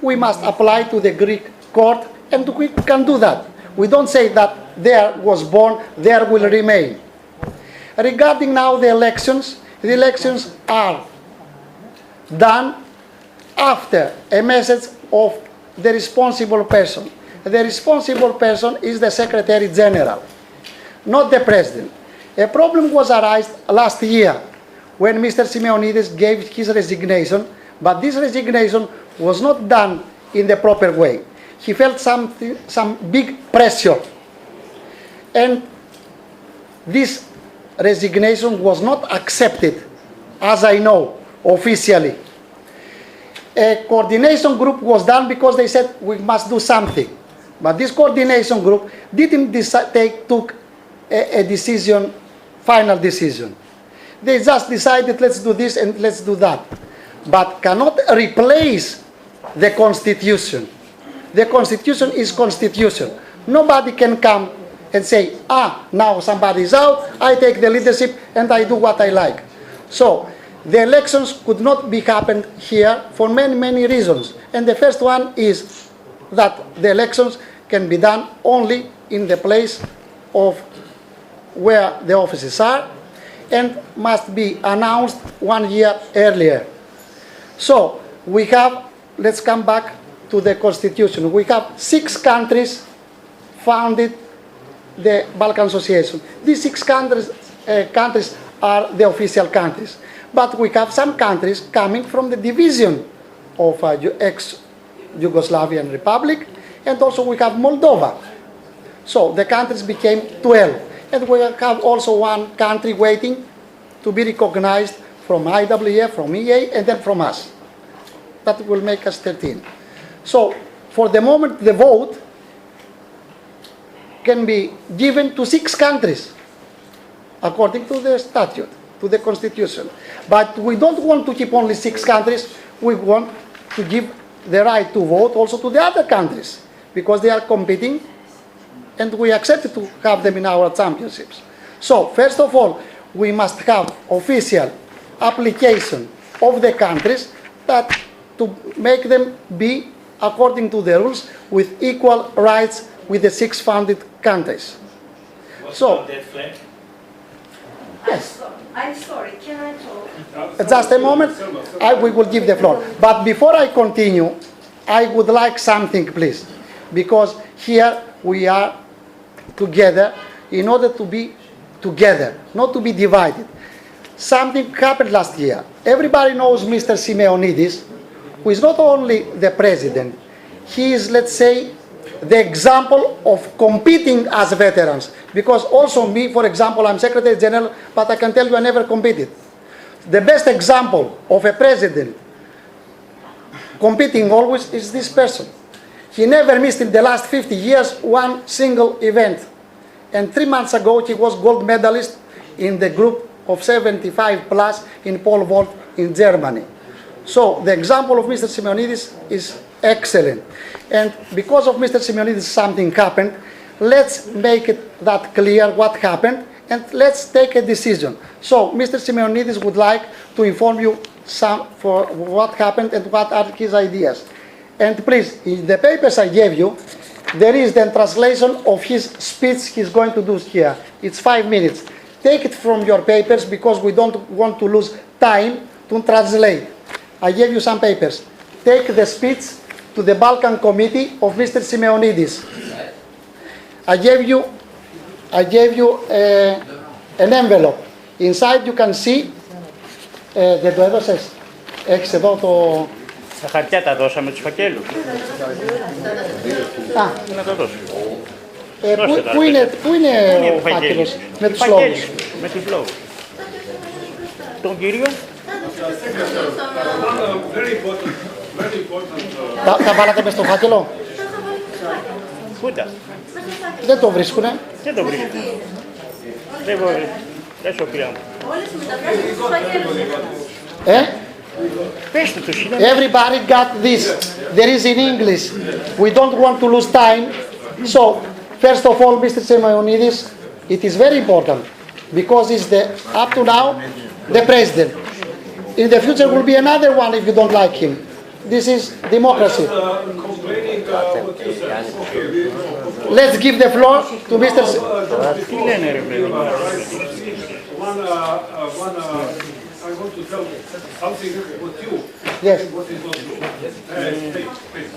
L: we must apply to the Greek court, and we can do that. We don't say that there was born, there will remain. Regarding now the elections are done after a message of the responsible person. The responsible person is the Secretary General, not the President. A problem was arised last year when Mr. Simeonidis gave his resignation, but this resignation was not done in the proper way. He felt some big pressure, and this resignation was not accepted, as I know, officially. A coordination group was done because they said we must do something. But this coordination group didn't took a decision, final decision. They just decided let's do this and let's do that. But cannot replace the Constitution. The Constitution is Constitution. Nobody can come and say, now somebody is out, I take the leadership and I do what I like. So, the elections could not be happened here for many, many reasons. And the first one is that the elections can be done only in the place of where the offices are and must be announced 1 year earlier. So, we have, let's come back to the Constitution. We have 6 countries founded the Balkan Association. These 6 countries are the official countries. But we have some countries coming from the division of ex-Yugoslavian Republic, and also we have Moldova. So the countries became 12. And we have also one country waiting to be recognized from IWF, from EA, and then from us. That will make us 13. So for the moment, the vote can be given to 6 countries, according to the statute, to the Constitution. But we don't want to keep only 6 countries. We want to give the right to vote also to the other countries, because they are competing, and we accept to have them in our championships. So, first of all, we must have official application of the countries that to make them be according to the rules with equal rights with the 6 founded countries. So, yes.
N: I'm sorry, can I talk?
L: Just a moment, we will give the floor. But before I continue, I would like something, please. Because here we are together in order to be together, not to be divided. Something happened last year. Everybody knows Mr. Simeonidis, who is not only the president, he is, let's say, the example of competing as veterans. Because also me, for example, I'm Secretary General, but I can tell you I never competed. The best example of a president competing always is this person. He never missed in the last 50 years one single event. And 3 months ago he was gold medalist in the group of 75 plus in pole vault in Germany. So the example of Mr. Simeonidis is excellent. And because of Mr. Simeonidis something happened, let's make it that clear what happened and let's take a decision. So Mr. Simeonidis would like to inform you for what happened and what are his ideas. And please, in the papers I gave you, there is the translation of his speech he's going to do here. It's 5 minutes. Take it from your papers because we don't want to lose time to translate. I gave you some papers. Take the speech to the Balkan Committee of Mr. Simeonidis. I gave you an envelope. Inside you can see, δεν το έδωσες, έχεις εδώ το...
H: Τα χαρτιά τα δώσαμε τους φακέλους. Να το δώσω.
L: Πού είναι ο φάκελος με τους λόγους.
H: Με τους λόγους. Τον κύριο.
L: Τα βάλατε μες στο φάκελο.
H: Πού τα.
L: Δεν το βρίσκουνε.
H: Δεν το βρίσκουνε. Δεν σου πήραμε.
N: Όλες οι μεταφράσεις του φακέλου.
L: Everybody got this. There is in English. We don't want to lose time. So, first of all, Mr. Simeonidis, it is very important because it's up to now the president. In the future will be another one if you don't like him. This is democracy. Let's give the floor to Mr.
O: I want to tell something about you.
L: Yes.
O: What is not true. Please.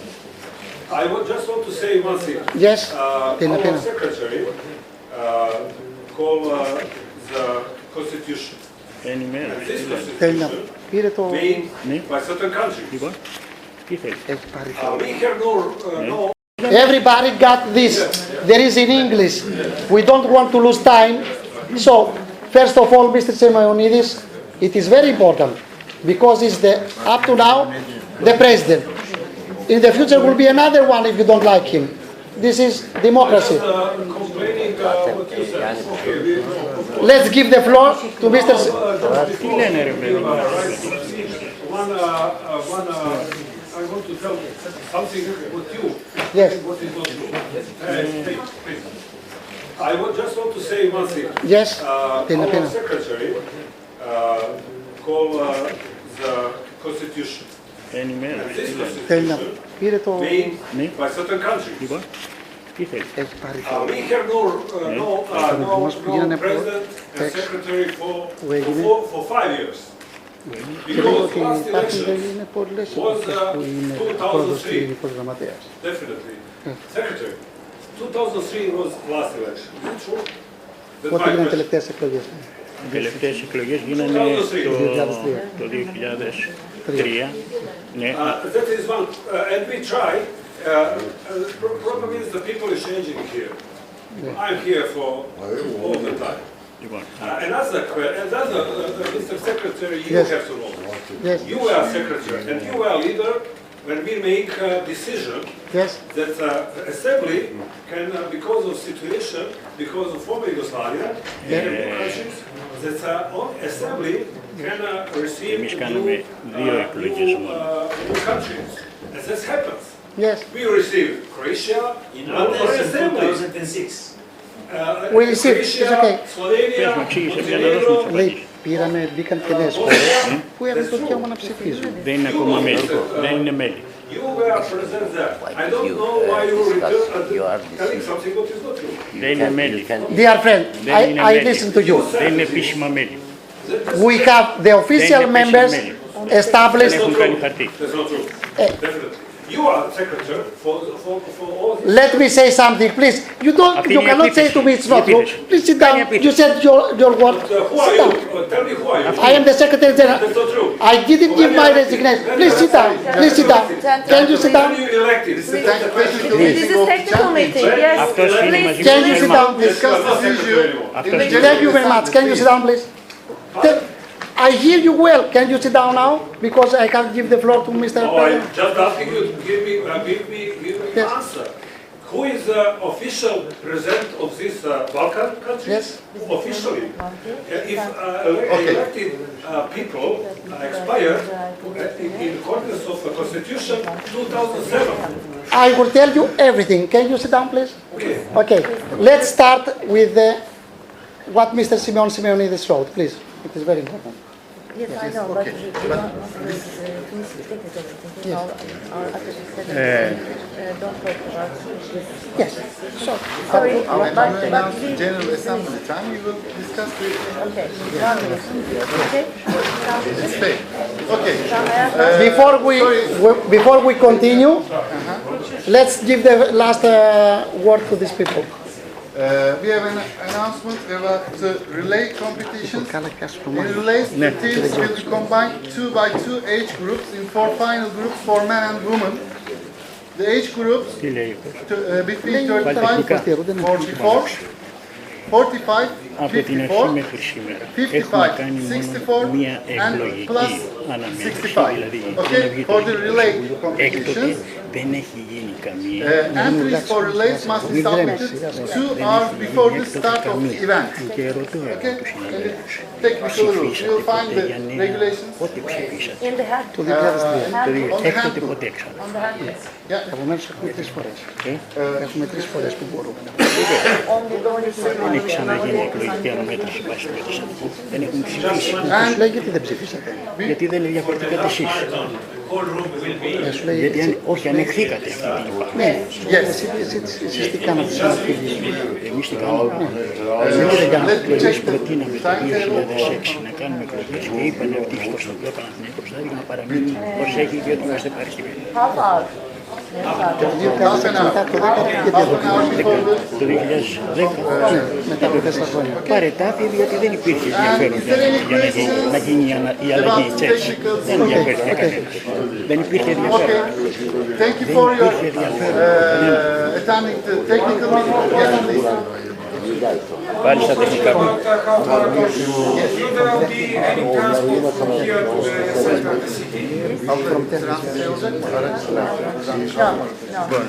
O: I just want to say one thing.
L: Yes.
O: Our secretary called the Constitution. And this Constitution made by certain countries. We have no.
L: Everybody got this. There is in English. We don't want to lose time. So, first of all, Mr. Simeonidis, it is very important because it's up to now the president. In the future will be another one if you don't like him. This is democracy. Let's give the floor to Mr.
O: I want to tell something about you.
L: Yes.
O: What is not true. Please. I just want to say one thing.
L: Yes.
O: Our secretary called the Constitution. And this Constitution made by certain countries. We have no president and secretary for 5 years. Because last election was 2003. Definitely. Secretary, 2003 was last election. Is it true?
L: Πότε έγιναν οι τελευταίες εκλογές?
H: Οι τελευταίες εκλογές γίνανε το 2003. Ναι.
O: That is one, and we try. Problem is the people is changing here. I'm here for all the time. Another Mr. Secretary, you have to know.
L: Yes.
O: You are secretary and you are leader when we make a decision that the assembly can, because of situation, because of former Yugoslavia, countries, that the assembly can receive new countries. And this happens.
L: Yes.
O: We received Croatia in our assembly.
L: 2006. We received, it's okay. Λέει, πήραμε, μπήκαν και νέες χώρες που έχουν το δικαίωμα να ψηφίζουν.
H: Δεν είναι ακόμα μέλη. Δεν είναι μέλη. Δεν είναι μέλη.
L: Dear friend, I listen to you.
H: Δεν είναι επίσημα μέλη.
L: We have the official members established.
H: Έχουν κάνει χαρτί.
O: You are secretary for all.
L: Let me say something, please. You cannot say to me it's not true. Please sit down. You said your word. Sit down.
O: Tell me who are you.
L: I am the Secretary General.
O: That's not true.
L: I didn't give my resignation. Please sit down. Please sit down. Can you sit down?
A: This is technical meeting. Yes. Please.
L: Can you sit down, please? Thank you very much. Can you sit down, please? I hear you well. Can you sit down now? Because I can't give the floor to Mr.
O: I'm just asking you to give me answer. Who is the official president of this Balkan country?
L: Yes.
O: Officially. If elected people expired in accordance of the Constitution 2007.
L: I will tell you everything. Can you sit down, please?
O: Okay.
L: Okay. Let's start with what Mr. Simeonidis wrote, please. It is very important.
A: Yes, I know, but don't talk about this.
L: Yes. So,
A: sorry,
B: General Assembly time, we will discuss the.
A: Okay. Okay.
B: Okay.
L: Before we continue, let's give the last word to these people.
B: We have an announcement about the relay competitions. In relays, the teams will be combined 2 by 2 age groups in 4 final groups for men and women. The age groups between 35 and 44, 45, 54, 55, 64 and plus 65. Okay, for the relay competitions.
H: Δεν έχει γίνει καμία.
B: Entries for relays must be submitted 2 hours before the start of the event.
H: Και ρωτώ εγώ
B: Okay?
H: τους
B: And
H: συναδέλφους.
B: the technical rules. You'll find the
H: Για νέα,
B: regulations.
H: πότε ψηφίσατε.
L: Το 2003.
H: Έκτοτε ποτέ ξανά.
L: Επομένως έχουμε 3 φορές. Έχουμε 3 φορές που μπορούμε να
H: Δεν έχει ξαναγίνει εκλογική αναμέτρηση βάση του. Δεν έχουν ψηφίσει.
L: Σου λέει γιατί δεν ψηφίσατε.
H: Γιατί δεν είναι διαφορετικά εσείς. Γιατί όχι, ανεχθήκατε αυτή την υπάρξη.
L: Ναι, εσείς τι κάνατε σαν φίλοι.
H: Εμείς τι κάνουμε. Εμείς προτείναμε το 2006 να κάνουμε εκλογές και είπαν ότι στο Στοπλό Παναθηναϊκό Στάδιο να παραμείνει ως έχει, διότι είμαστε παριστημένοι. Το 2010,
L: μετά από 4 χρόνια.
H: παρετάθη διότι δεν υπήρχε ενδιαφέρον για να γίνει η αλλαγή της έτσι. Δεν ενδιαφέρθηκε κανένας. Δεν υπήρχε ενδιαφέρον.
B: Thank you for your attending the technical meeting.
H: Πάλι στα τεχνικά μου.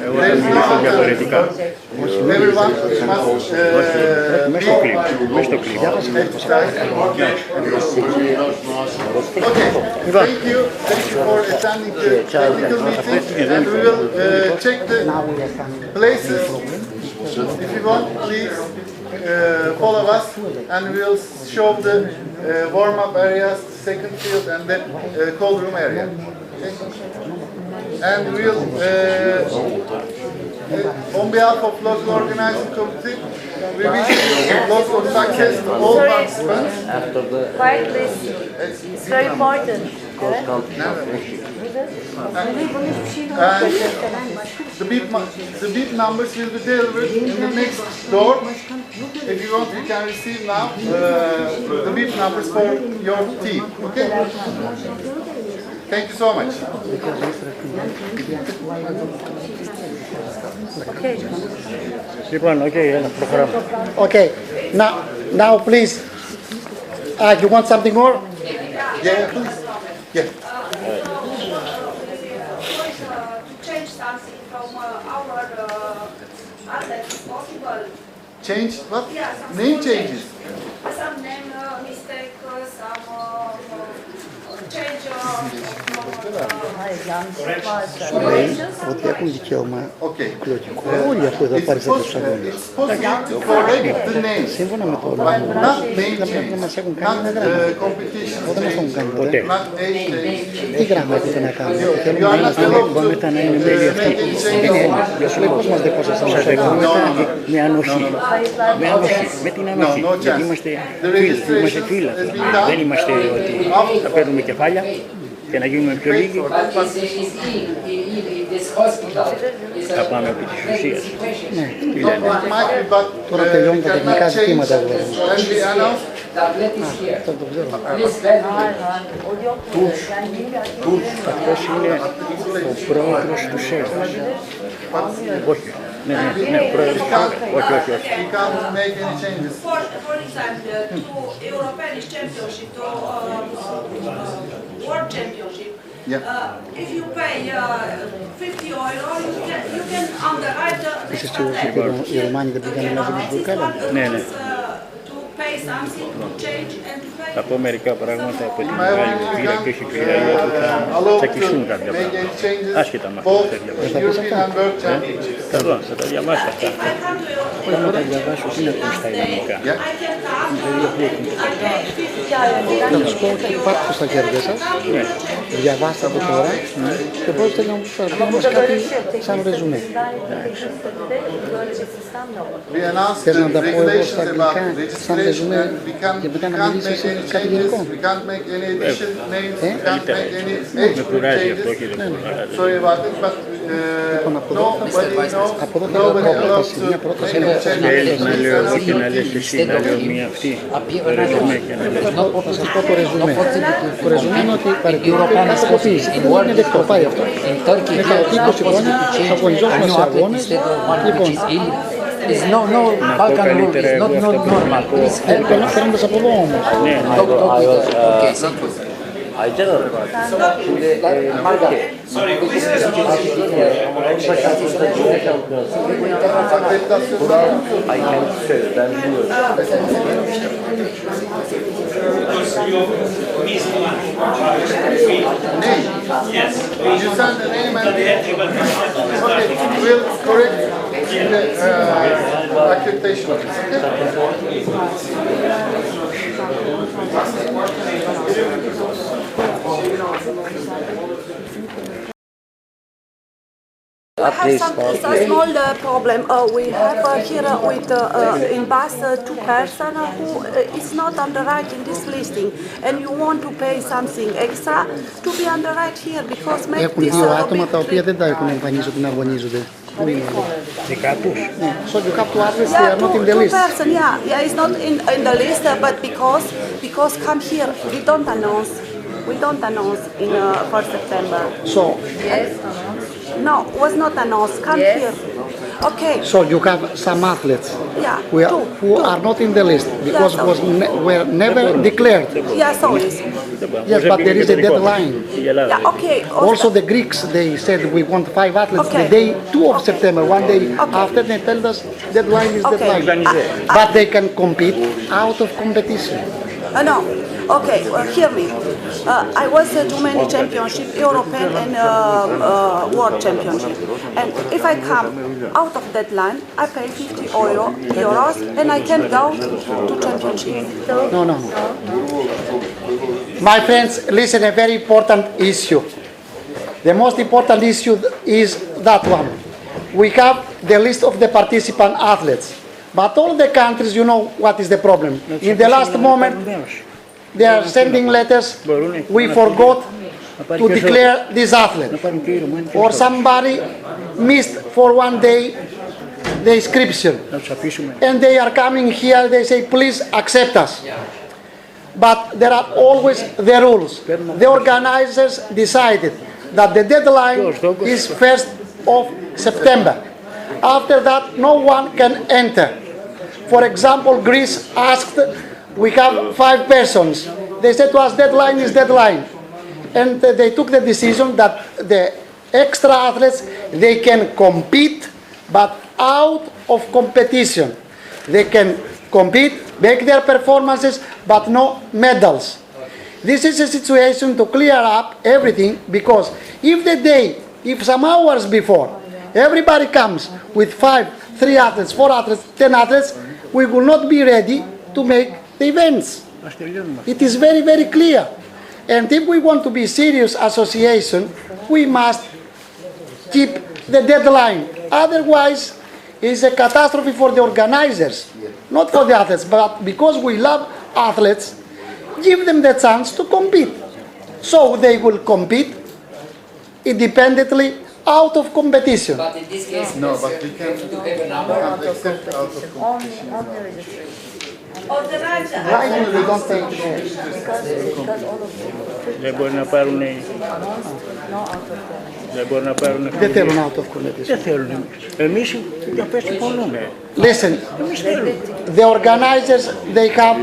H: Εγώ θα μιλήσω διαφορετικά. Μες στο κλίμα.
B: Thank you for attending the technical meeting, and we will check the places. If you want, please follow us, and we will show the warm-up areas, second field, and the cold room area. Okay? And we will, on behalf of local organizing committee, we wish you lots of success to all participants.
A: Quiet, please. It's very important.
B: The beep numbers will be delivered in the next door. If you want, you can receive now the beep numbers for your team. Okay? Thank you so much.
L: Okay, now please. You want something more?
B: Yeah, please. Yeah.
P: Change something from our address if possible.
B: Change what?
P: Yeah, some
B: Name
P: small
B: changes.
P: Some name mistake, some change
L: Ότι έχουν δικαίωμα εκλογικό όλοι αφού εδώ πάρεις τους αγώνες. Σύμφωνα με το νόμο, δεν πρέπει να μας έχουν κάνει ένα γράμμα. Δεν μας έχουν κάνει ποτέ. Τι γράμμα έπρεπε να κάνουμε. Θέλουμε να είμαστε
H: δεχόμεθα να είναι μέλη αυτοί.
L: Σου λέει πώς μας δεχόσασταν.
H: Σας δεχόμεθα με ανοχή. Με την ανοχή. Γιατί είμαστε φίλοι. Δεν είμαστε ότι θα παίρνουμε κεφάλια και να γίνουμε πιο λίγοι. Θα πάμε επί της ουσίας.
L: Ναι. Τώρα τελειώνουν τα τεχνικά ζητήματα εδώ. Αυτό το ξέρω.
H: Αυτός είναι ο πρόεδρος του ΣΕΒΑΣ. Όχι. Ναι, ο πρόεδρος του ΣΕΒΑΣ. Όχι.
P: For example, to European Championship, to World Championship, if you pay 50 euro, you can underwrite the
L: Οι Ρωμάνοι δεν πήγαν να δουν την Βουλγαρία.
H: Ναι.
P: to pay something, to change and pay.
H: Θα πω μερικά πράγματα από τη μεγάλη μου πείρα και όχι πείρα που θα κλειστούν κάποια πράγματα. Άσχετα με αυτό που θα διαβάσω. Θα τα διαβάσω αυτά. Όταν θα τα διαβάσω, τι να πεις στα ελληνικά.
L: Να τους πω ότι υπάρχουν στα χέρια σας. Διαβάστε από τώρα και μπορείτε να μας παραδείγματος κάτι σαν ρεζουμέ. Θες να τα πω εγώ στα αγγλικά σαν ρεζουμέ και μετά να μιλήσεις κάτι γενικό.
H: Με κουράζει αυτό και δεν
L: Από εδώ θέλω μια πρόταση.
H: Θέλεις να λέω εγώ και να λες εσύ, να λέω μία αυτή. Το ρεζουμέ και να λες.
L: Θα σας πω το ρεζουμέ. Το ρεζουμέ είναι ότι παρεκκληθεί κάθε κοπής. Είναι δεκτό, πάει αυτό. Μετά από 20 χρόνια θα αγωνιζόμαστε σε αγώνες. Λοιπόν,
G: It's no Balkan rule, it's not normal. Please help us.
L: Φέρνοντας από εδώ όμως.
G: Talk with us. Okay, thank you.
C: Aycan Hanım, şimdi
M: Sorry, who is this?
C: Avrupa Şampiyonası Dünya Şampiyonası ay kendisi söyledi, ben biliyorum.
M: Because you missed one. Yes.
B: You send the name and
M: Okay.
B: we'll correct in the accreditation office.
P: We have some small problem. We have here with in bus two person who is not on the right in this listing, and you want to pay something extra to be on the right here because make
L: Έχουν
P: this
L: δύο άτομα τα οποία δεν τα έχουν εμφανίσει ότι να αγωνίζονται. Πού είναι?
H: Δεκάτους.
L: Ναι. So you have to address they
P: Yeah,
L: are not in
P: two
L: the list.
P: person. Yeah, it's not in the list, but because come here, we don't announce. We don't announce in 1st September.
L: So,
P: Yes. No, was not announced. Come here. Okay.
L: so you have some athletes
P: Yeah.
L: who are not in the list because were never declared.
P: Yeah, so is.
L: Yes, but there is a deadline.
P: Yeah, okay.
L: Also the Greeks, they said we want 5 athletes
P: Okay.
L: the day 2 of September, one day after they tell us deadline is
P: Okay.
L: deadline. But they can compete out of competition.
P: No. Okay, hear me. I was too many championship, European and world championship. And if I come out of that line, I pay 50 euros and I can go to championship.
L: No. My friends, listen, a very important issue. The most important issue is that one. We have the list of the participant athletes. But all the countries, you know what is the problem. In the last moment, they are sending letters, we forgot to declare this athlete. Or somebody missed for one day the inscription. And they are coming here, they say, please accept us. But there are always the rules. The organizers decided that the deadline is 1st of September. After that, no one can enter. For example, Greece asked, we have 5 persons. They said to us, deadline is deadline. And they took the decision that the extra athletes, they can compete, but out of competition. They can compete, make their performances, but no medals. This is a situation to clear up everything, because if some hours before, everybody comes with 5, 3 athletes, 4 athletes, 10 athletes, we will not be ready to make the events. It is very, very clear. And if we want to be serious association, we must keep the deadline. Otherwise, it's a catastrophe for the organizers, not for the athletes. But because we love athletes, give them the chance to compete. So they will compete independently out of competition.
G: But in this case,
B: No, but we can
G: have a number.
B: accept out of competition.
L: Right, we don't take
H: Δεν μπορεί να πάρουν. Δεν μπορεί να πάρουν.
L: Δεν θέλουν out of competition.
H: Δεν θέλουν. Εμείς για πες συμφωνούμε.
L: Listen, the organizers, they have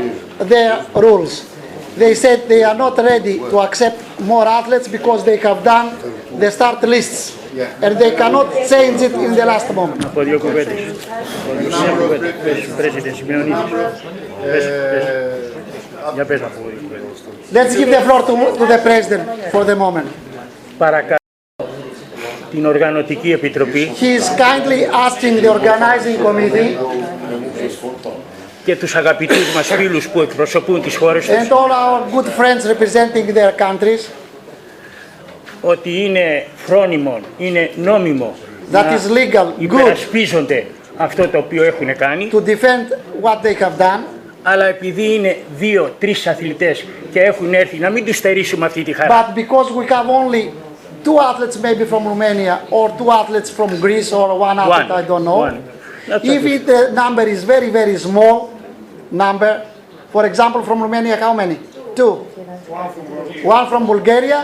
L: their rules. They said they are not ready to accept more athletes because they have done the start lists. And they cannot change it in the last moment.
H: Από δύο κουβέντες. Πρέσβητε Σιμεωνίδης. Για πες να πω δύο κουβέντες.
L: Let's give the floor to the president for the moment.
H: Παρακαλώ την Οργανωτική Επιτροπή
L: He is kindly asking the organizing committee
H: και τους αγαπητούς μας φίλους που εκπροσωπούν τις χώρες τους
L: and all our good friends representing their countries
H: ότι είναι φρόνιμο, είναι νόμιμο
L: that is legal, good,
H: υπερασπίζονται αυτό το οποίο έχουν κάνει,
L: to defend what they have done,
H: αλλά επειδή είναι 2-3 αθλητές και έχουν έρθει, να μην τους στερήσουμε αυτή τη χαρά.
L: but because we have only 2 athletes maybe from Romania or 2 athletes from Greece or 1 athlete, I don't know. If the number is very, very small number, for example, from Romania, how many? 2. 1 from Bulgaria.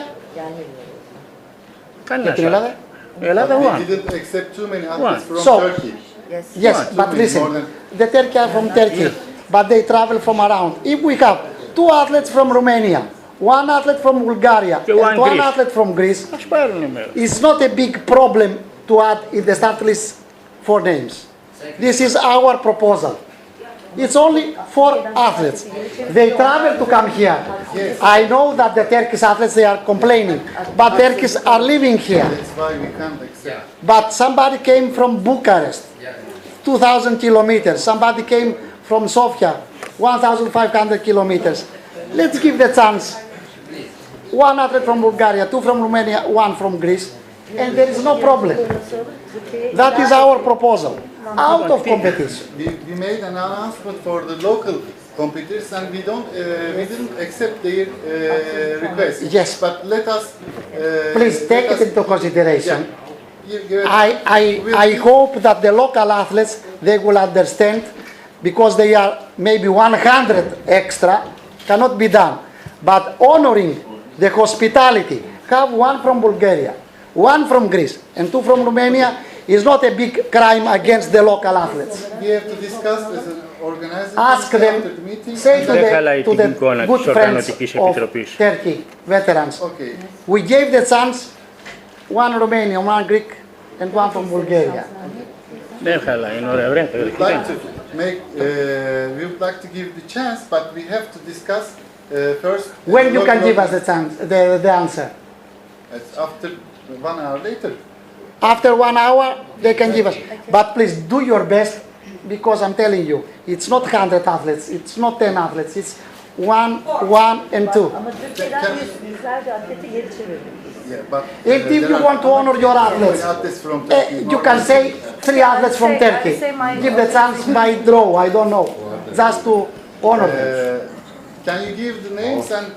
H: Κανένας.
L: Ελλάδα, 1.
B: We didn't accept too many athletes from
L: So,
B: Turkey.
L: yes, but listen, the Turkey are from Turkey, but they travel from around. If we have 2 athletes from Romania, one athlete from Bulgaria and one athlete from Greece, it's not a big problem to add in the start list 4 names. This is our proposal. It's only 4 athletes. They travel to come here. I know that the Turkish athletes, they are complaining, but Turkish are living here.
B: That's why we can't accept.
L: But somebody came from Bucharest, 2,000 kilometers. Somebody came from Sofia, 1,500 kilometers. Let's give the chance. 1 athlete from Bulgaria, 2 from Romania, 1 from Greece, and there is no problem. That is our proposal. Out of competition.
B: We made an announcement for the local competitors and we didn't accept their request.
L: Yes.
B: But let us...
L: Please take it into consideration. I hope that the local athletes, they will understand, because they are maybe 100 extra, cannot be done. But honoring the hospitality, have 1 from Bulgaria, 1 from Greece, and 2 from Romania, is not a big crime against the local athletes.
B: We have to discuss as an organizer.
L: Ask them, say to the good friends of Turkey veterans, we gave the chance, 1 Romanian, 1 Greek, and 1 from Bulgaria.
B: We would like to give the chance, but we have to discuss first.
L: When you can give us the chance, the answer?
B: It's after 1 hour later.
L: After 1 hour, they can give us. But please do your best, because I'm telling you, it's not 100 athletes, it's not 10 athletes, it's 1, 1, and 2. If you want to honor your athletes, you can say 3 athletes from Turkey. Give the chance by draw, I don't know, just to honor them.
B: Can you give the names and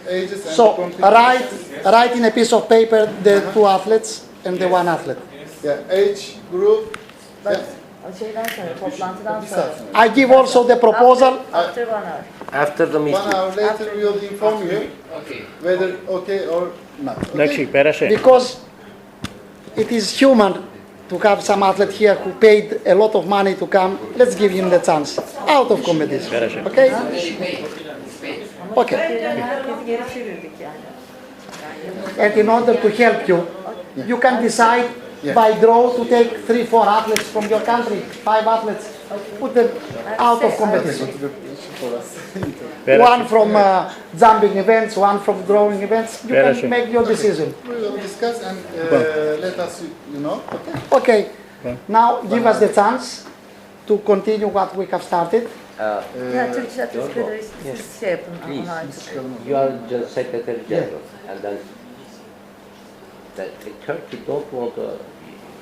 B: ages?
L: So write in a piece of paper the 2 athletes and the 1 athlete.
B: Yeah, age group.
L: I give also the proposal.
C: After the meeting.
B: 1 hour later we will inform you whether okay or not. Okay?
L: Because it is human to have some athlete here who paid a lot of money to come. Let's give him the chance out of competition. Okay? Okay. And in order to help you, you can decide by draw to take 3, 4 athletes from your country, 5 athletes, put them out of competition. 1 from jumping events, 1 from drawing events. You can make your decision.
B: We will discuss and let us know.
L: Okay. Now give us the chance to continue what we have started.
C: Please, you are just Secretary General, and then Turkey don't want to,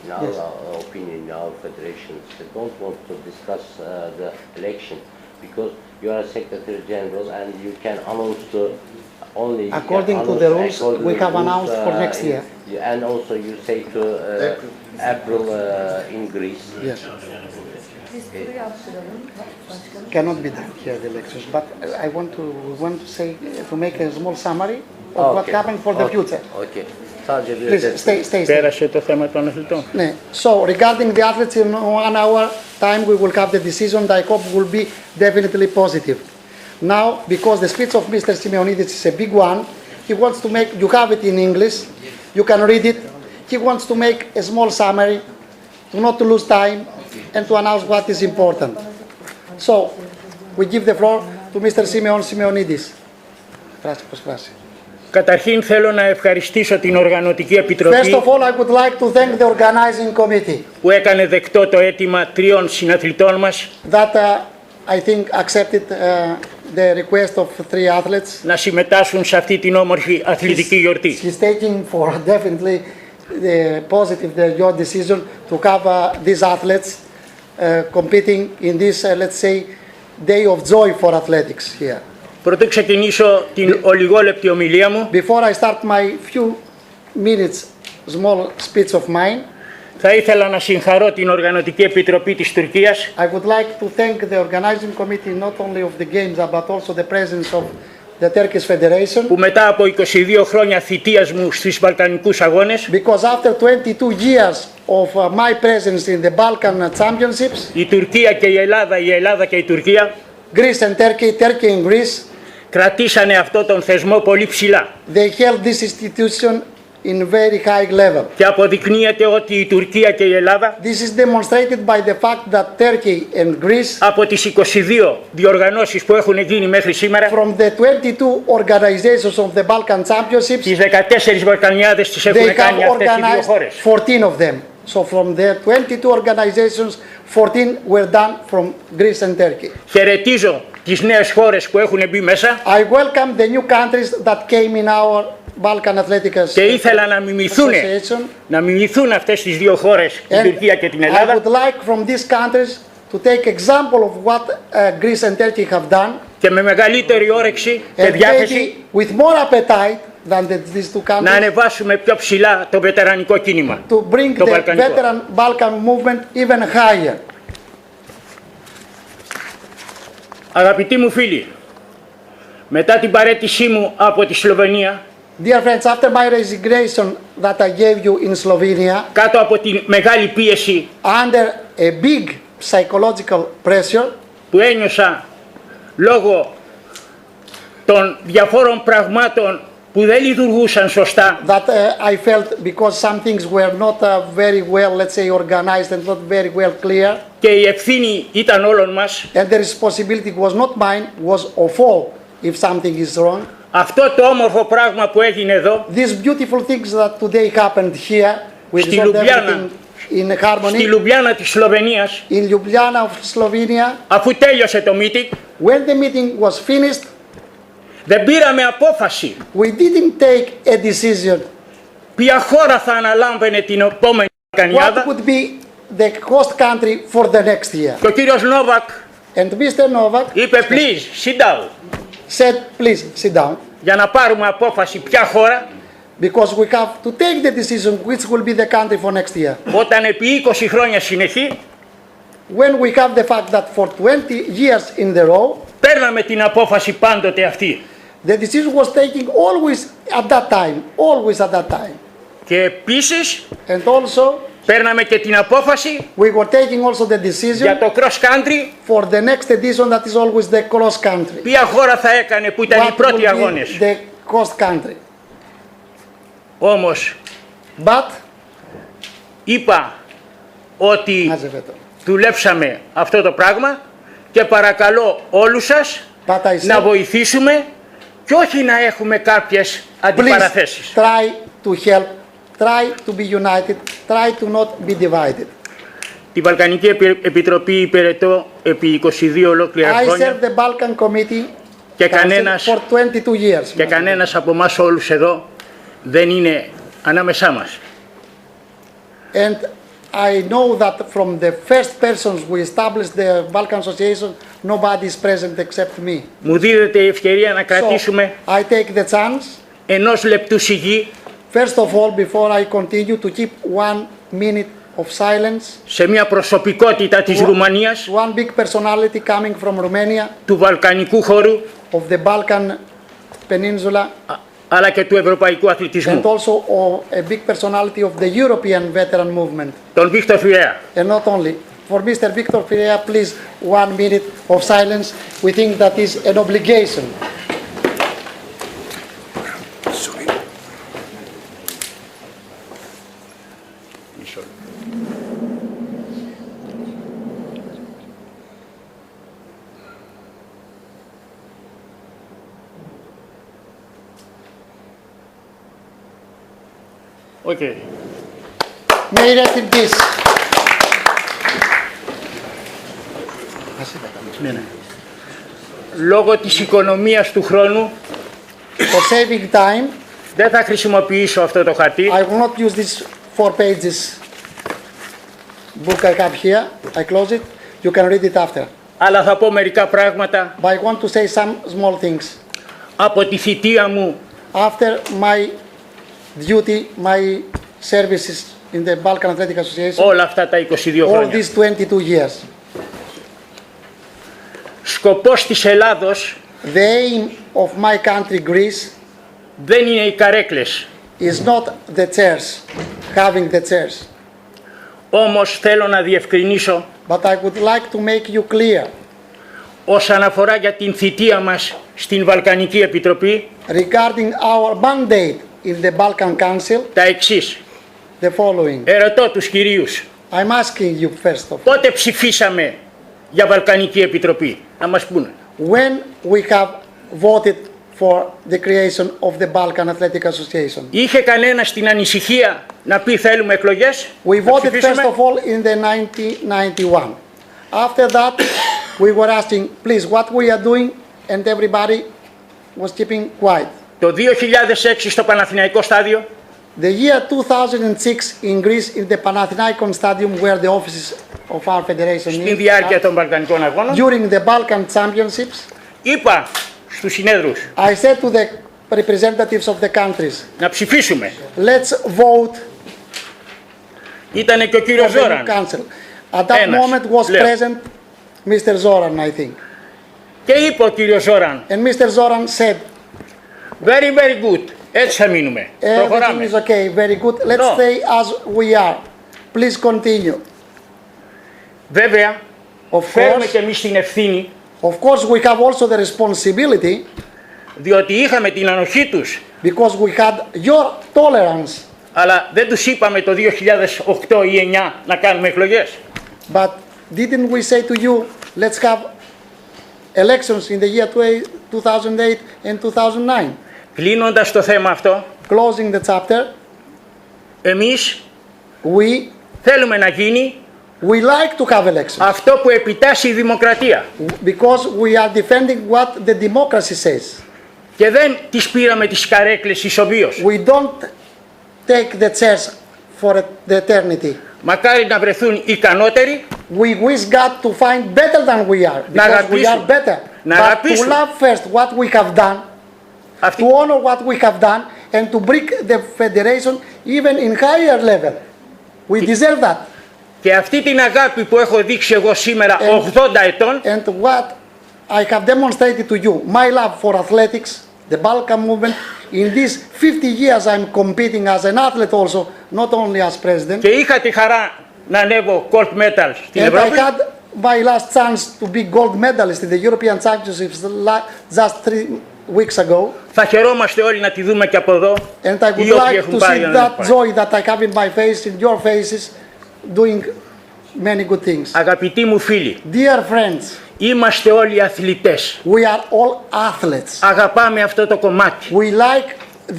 C: in our opinion, in our federations, they don't want to discuss the election, because you are Secretary General and you can announce only...
L: According to the rules, we have announced for next year.
C: And also you say to April in Greece.
L: Yes. Cannot be done here, the elections, but I want to say, to make a small summary of what happened for the future.
C: Okay.
L: Please, stay. So, regarding the athletes, in 1 hour time we will have the decision. I hope will be definitely positive. Now, because the speech of Mr. Simeonidis is a big one, he wants to make, you have it in English, you can read it. He wants to make a small summary, to not to lose time, and to announce what is important. So, we give the floor to Mr. Simeonidis.
H: Καταρχήν θέλω να ευχαριστήσω την Οργανωτική Επιτροπή
L: First of all, I would like to thank the organizing committee
H: που έκανε δεκτό το αίτημα 3 συναθλητών μας
L: that I think accepted the request of 3 athletes.
H: Να συμμετάσχουν σε αυτή την όμορφη αθλητική γιορτή.
L: He's taking for definitely the positive your decision to have these athletes competing in this let's say day of joy for athletics here.
H: Πρωτού ξεκινήσω την ολιγόλεπτη ομιλία μου,
L: before I start my few minutes small speech of mine,
H: θα ήθελα να συγχαρώ την Οργανωτική Επιτροπή της Τουρκίας
L: I would like to thank the organizing committee not only of the games but also the presence of the Turkish Federation,
H: που μετά από 22 χρόνια θητείας μου στις Βαλκανικούς Αγώνες,
L: because after 22 years of my presence in the Balkan Championships,
H: η Τουρκία και η Ελλάδα και η Τουρκία,
L: Greece and Turkey, Turkey and Greece,
H: κρατήσανε αυτό τον θεσμό πολύ ψηλά.
L: They held this institution in very high level.
H: Και αποδεικνύεται ότι η Τουρκία και η Ελλάδα
L: This is demonstrated by the fact that Turkey and Greece,
H: από τις 22 διοργανώσεις που έχουν γίνει μέχρι σήμερα,
L: from the 22 organizations of the Balkan Championships,
H: τις 14 Βαλκανιάδες τις έχουν
L: they
H: κάνει
L: have
H: αυτές οι δύο
L: organized
H: χώρες.
L: 14 of them. So from the 22 organizations, 14 were done from Greece and Turkey.
H: Χαιρετίζω τις νέες χώρες που έχουν μπει μέσα.
L: I welcome the new countries that came in our Balkan Athletics
H: και ήθελα να μιμηθούν αυτές τις δύο χώρες, την Τουρκία και την Ελλάδα.
L: I would like from these countries to take example of what Greece and Turkey have done.
H: Και με μεγαλύτερη όρεξη και διάθεση
L: with more appetite than these two countries,
H: να ανεβάσουμε πιο ψηλά το βετερανικό κίνημα.
L: To bring the veteran Balkan movement even higher.
H: Αγαπητοί μου φίλοι, μετά την παραίτησή μου από τη Σλοβενία,
L: dear friends, after my resignation that I gave you in Slovenia,
H: κάτω από τη μεγάλη πίεση,
L: under a big psychological pressure,
H: που ένιωσα λόγω των διαφόρων πραγμάτων που δεν λειτουργούσαν σωστά,
L: that I felt because some things were not very well, let's say, organized and not very well clear,
H: και η ευθύνη ήταν όλων μας,
L: and the responsibility was not mine, was of all if something is wrong.
H: Αυτό το όμορφο πράγμα που έγινε εδώ,
L: these beautiful things that today happened here, we resolved everything in harmony.
H: Στη Λουμπλιάνα της Σλοβενίας,
L: in Ljubljana of Slovenia,
H: αφού τέλειωσε το meeting,
L: when the meeting was finished,
H: δεν πήραμε απόφαση.
L: We didn't take a decision.
H: Ποια χώρα θα αναλάμβανε την επόμενη Βαλκανιάδα?
L: What would be the host country for the next year?
H: Και ο κύριος Νόβακ
L: and Mr. Novak
H: είπε please sit down.
L: Said please sit down.
H: Για να πάρουμε απόφαση ποια χώρα.
L: Because we have to take the decision which will be the country for next year.
H: Όταν επί 20 χρόνια συνεχή,
L: when we have the fact that for 20 years in the row,
H: παίρναμε την απόφαση πάντοτε αυτή.
L: The decision was taken always at that time, always at that time.
H: Και επίσης,
L: and also,
H: παίρναμε και την απόφαση
L: we were taking also the decision
H: για το cross country,
L: for the next edition that is always the cross country.
H: Ποια χώρα θα έκανε που ήταν οι πρώτοι αγώνες.
L: The host country.
H: Όμως, είπα ότι δουλέψαμε αυτό το πράγμα και παρακαλώ όλους σας να βοηθήσουμε και όχι να έχουμε κάποιες αντιπαραθέσεις.
L: Try to help, try to be united, try to not be divided.
H: Τη Βαλκανική Επιτροπή υπηρετώ επί 22 ολόκληρα χρόνια.
L: I served the Balkan Committee
H: for
L: 22 years.
H: Και κανένας από εμάς όλους εδώ δεν είναι ανάμεσά μας.
L: And I know that from the first persons we established the Balkan Association, nobody is present except me.
H: Μου δίδεται η ευκαιρία να κρατήσουμε
L: I take the chance,
H: ενός λεπτού σιγή,
L: first of all, before I continue, to keep 1 minute of silence
H: σε μια προσωπικότητα της Ρουμανίας,
L: one big personality coming from Romania,
H: του βαλκανικού χώρου,
L: of the Balkan Peninsula,
H: αλλά και του ευρωπαϊκού αθλητισμού.
L: and also a big personality of the European veteran movement.
H: Τον Βίκτορ Φιρέα.
L: And not only. For Mr. Victor Firea, please, 1 minute of silence. We think that is an obligation.
H: Okay.
L: May rest in peace.
H: Λόγω της οικονομίας του χρόνου,
L: for saving time,
H: δεν θα χρησιμοποιήσω αυτό το χαρτί.
L: I will not use these 4 pages book I have here. I close it. You can read it after.
H: Αλλά θα πω μερικά πράγματα.
L: But I want to say some small things.
H: Από τη θητεία μου,
L: after my duty, my services in the Balkan Athletic Association,
H: όλα αυτά τα 22
L: all
H: χρόνια.
L: these 22 years.
H: Σκοπός της Ελλάδος,
L: the aim of my country, Greece,
H: δεν είναι οι καρέκλες.
L: is not the chairs, having the chairs.
H: Όμως θέλω να διευκρινίσω
L: but I would like to make you clear
H: όσον αφορά για την θητεία μας στην Βαλκανική Επιτροπή,
L: regarding our mandate in the Balkan Council,
H: τα εξής.
L: The following.
H: Ερωτώ τους κυρίους.
L: I'm asking you first of all.
H: Πότε ψηφίσαμε για Βαλκανική Επιτροπή, να μας πούνε.
L: When we have voted for the creation of the Balkan Athletic Association.
H: Είχε κανένας την ανησυχία να πει θέλουμε εκλογές.
L: We voted first of all in the 1991. After that, we were asking, please, what we are doing, and everybody was keeping quiet.
H: Το 2006 στο Παναθηναϊκό στάδιο.
L: The year 2006 in Greece, in the Panathinaikon Stadium, where the offices of our federation
H: στην διάρκεια των Βαλκανικών Αγώνων,
L: during the Balkan Championships,
H: είπα στους συνέδρους,
L: I said to the representatives of the countries,
H: να ψηφίσουμε.
L: Let's vote.
H: Ήτανε και ο κύριος Ζόραν.
L: At that moment was present Mr. Zoran, I think.
H: Και είπε ο κύριος Ζόραν,
L: and Mr. Zoran said,
H: very, very good. Έτσι θα μείνουμε.
L: Everything is okay, very good. Let's stay as we are. Please continue.
H: Βέβαια, φέρουμε και εμείς την ευθύνη.
L: Of course, we have also the responsibility.
H: Διότι είχαμε την ανοχή τους.
L: Because we had your tolerance.
H: Αλλά δεν τους είπαμε το 2008 ή 2009 να κάνουμε εκλογές.
L: But didn't we say to you, let's have elections in the year 2008 and 2009?
H: Κλείνοντας το θέμα αυτό,
L: closing the chapter,
H: εμείς
L: θέλουμε
H: να γίνει
L: we like to have elections.
H: Αυτό που επιτάσσει η δημοκρατία.
L: Because we are defending what the democracy says.
H: Και δεν τις πήραμε τις καρέκλες ισοβίως.
L: We don't take the chairs for the eternity.
H: Μακάρι να βρεθούν ικανότεροι.
L: We wish God to find better than we are. Because we are better. But to love first what we have done. To honor what we have done and to bring the federation even in higher level. We deserve that.
H: Και αυτή την αγάπη που έχω δείξει εγώ σήμερα 80 ετών.
L: And what I have demonstrated to you, my love for athletics, the Balkan movement, in these 50 years I'm competing as an athlete also, not only as president.
H: Και είχα τη χαρά να ανέβω gold medal στην Ευρώπη.
L: And I had my last chance to be gold medalist in the European Championships just 3 weeks ago.
H: Θα χαιρόμαστε όλοι να τη δούμε και από εδώ.
L: And I would like to see that joy that I have in my face, in your faces, doing many good things.
H: Αγαπητοί μου φίλοι,
L: dear friends,
H: είμαστε όλοι αθλητές.
L: We are all athletes.
H: Αγαπάμε αυτό το κομμάτι.
L: We like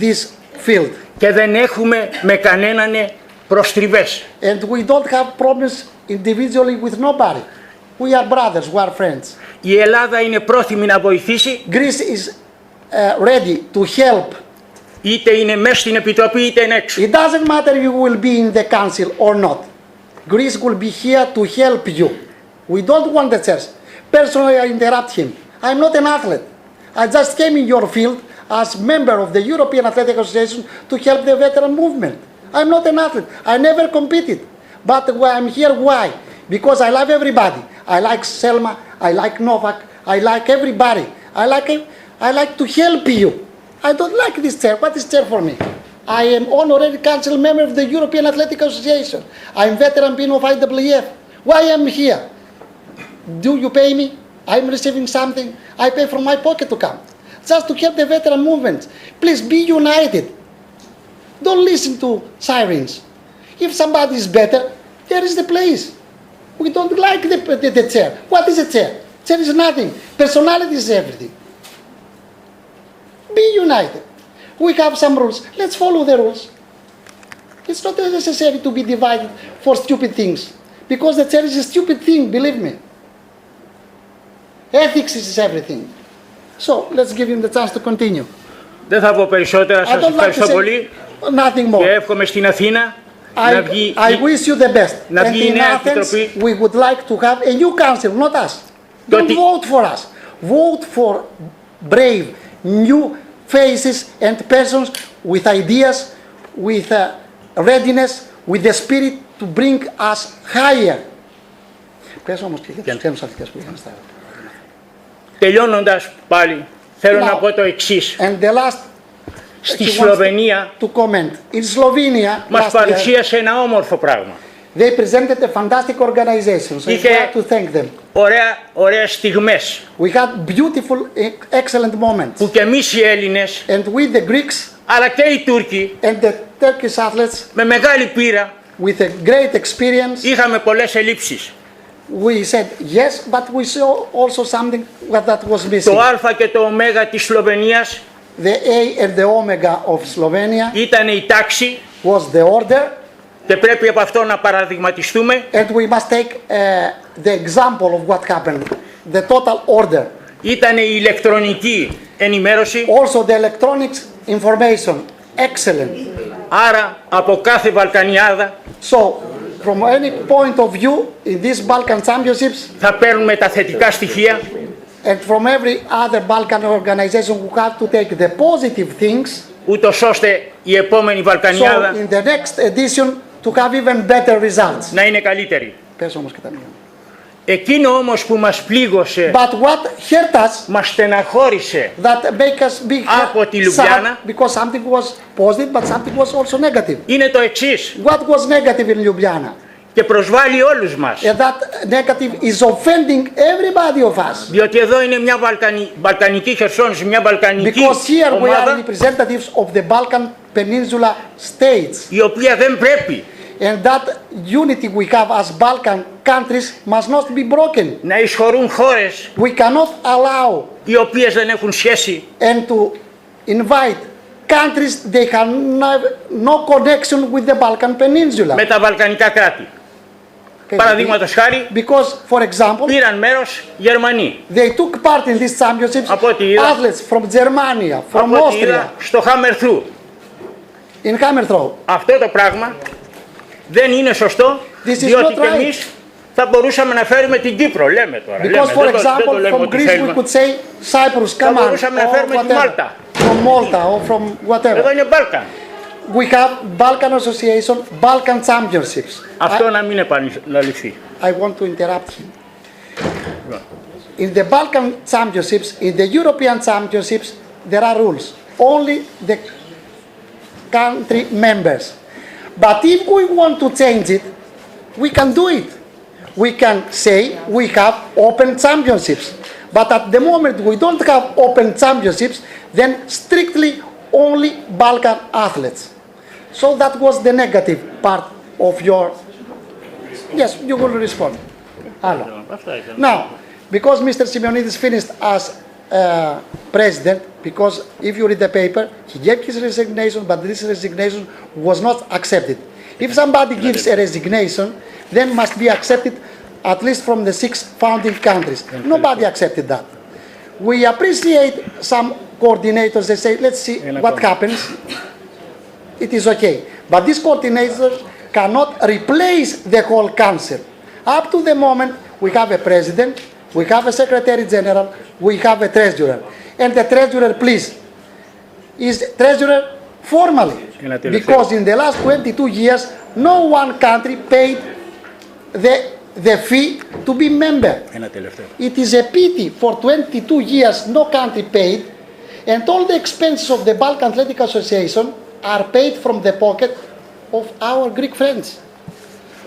L: this field.
H: Και δεν έχουμε με κανέναν προστριβές.
L: And we don't have problems individually with nobody. We are brothers, we are friends.
H: Η Ελλάδα είναι πρόθυμη να βοηθήσει.
L: Greece is ready to help.
H: Είτε είναι μέσα στην Επιτροπή είτε είναι έξω.
L: It doesn't matter if you will be in the council or not. Greece will be here to help you. We don't want the chairs. Personally, I interrupt him. I'm not an athlete. I just came in your field as member of the European Athletic Association to help the veteran movement. I'm not an athlete. I never competed. But I'm here, why? Because I love everybody. I like Selma. I like Novak. I like everybody. I like to help you. I don't like this chair. What is chair for me? I am honorary council member of the European Athletic Association. I'm veteran pin of IWF. Why am I here? Do you pay me? I'm receiving something. I pay from my pocket to come. Just to help the veteran movement. Please be united. Don't listen to sirens. If somebody is better, there is the place. We don't like the chair. What is a chair? Chair is nothing. Personality is everything. Be united. We have some rules. Let's follow the rules. It's not necessary to be divided for stupid things. Because the chair is a stupid thing, believe me. Ethics is everything. So, let's give him the chance to continue.
H: Δεν θα πω περισσότερα. Σας ευχαριστώ πολύ.
L: Nothing more.
H: Και εύχομαι στην Αθήνα να βγει.
L: I wish you the best.
H: Να βγει η νέα επιτροπή.
L: We would like to have a new council, not us. Don't vote for us. Vote for brave, new faces and persons with ideas, with readiness, with the spirit to bring us higher. Πες όμως και για τους ξένους αθλητές που είχαν στα...
H: Τελειώνοντας πάλι, θέλω να πω το εξής.
L: And the last,
H: στη Σλοβενία
L: to comment. In Slovenia,
H: μας παρουσίασε ένα όμορφο πράγμα.
L: They presented a fantastic organization, so we have to thank them.
H: Ωραίες στιγμές.
L: We had beautiful, excellent moments.
H: Που και εμείς οι Έλληνες,
L: and we the Greeks,
H: αλλά και οι Τούρκοι,
L: and the Turkish athletes,
H: με μεγάλη πείρα,
L: with a great experience,
H: είχαμε πολλές ελλείψεις.
L: We said yes, but we saw also something that was missing.
H: Το Α και το Ω της Σλοβενίας,
L: the A and the Omega of Slovenia,
H: ήταν η τάξη,
L: was the order,
H: και πρέπει από αυτό να παραδειγματιστούμε.
L: And we must take the example of what happened, the total order.
H: Ήταν η ηλεκτρονική ενημέρωση.
L: Also the electronics information, excellent.
H: Άρα από κάθε Βαλκανιάδα,
L: so from any point of view in these Balkan championships,
H: θα παίρνουμε τα θετικά στοιχεία.
L: And from every other Balkan organization we have to take the positive things.
H: Ούτως ώστε η επόμενη Βαλκανιάδα,
L: so in the next edition, to have even better results.
H: να είναι καλύτερη.
L: Πες όμως και τα μία.
H: Εκείνο όμως που μας πλήγωσε,
L: but what hurt us,
H: μας στεναχώρησε
L: that make us be
H: από τη Λιουμπλιάνα,
L: because something was positive but something was also negative.
H: Είναι το εξής.
L: What was negative in Ljubljana?
H: Και προσβάλλει όλους μας.
L: And that negative is offending everybody of us.
H: Διότι εδώ είναι μια βαλκανική χερσόνηση, μια βαλκανική
L: because here
H: ομάδα,
L: we are representatives of the Balkan Peninsula states.
H: Η οποία δεν πρέπει.
L: And that unity we have as Balkan countries must not be broken.
H: Να εισχωρούν χώρες,
L: we cannot allow,
H: οι οποίες δεν έχουν σχέση,
L: and to invite countries they have no connection with the Balkan Peninsula.
H: Με τα βαλκανικά κράτη. Παραδείγματος χάρη,
L: because, for example,
H: πήραν μέρος Γερμανοί.
L: They took part in these championships athletes from Germany, from Austria.
H: Στο hammer throw.
L: In hammer throw.
H: Αυτό το πράγμα δεν είναι σωστό, διότι και εμείς θα μπορούσαμε να φέρουμε την Κύπρο, λέμε τώρα.
L: Because, for example, from Greece we could say Cyprus, come on,
H: θα μπορούσαμε να φέρουμε τη Μάλτα.
L: From Malta or from whatever.
H: Εδώ είναι Balkan.
L: We have Balkan Association, Balkan Championships.
H: Αυτό να μην επαναληφθεί.
L: I want to interrupt him. In the Balkan Championships, in the European Championships, there are rules. Only the country members. But if we want to change it, we can do it. We can say we have open championships. But at the moment we don't have open championships, then strictly only Balkan athletes. So that was the negative part of your... Yes, you will respond. Hello. Now, because Mr. Simeonidis finished as president, because if you read the paper, he gave his resignation, but this resignation was not accepted. If somebody gives a resignation, then must be accepted at least from the 6 founding countries. Nobody accepted that. We appreciate some coordinators, they say, let's see what happens. It is okay. But these coordinators cannot replace the whole council. Up to the moment, we have a president, we have a secretary general, we have a treasurer. And the treasurer, please, is treasurer formally. Because in the last 22 years, no one country paid the fee to be member. It is a pity for 22 years no country paid, and all the expenses of the Balkan Athletic Association are paid from the pocket of our Greek friends.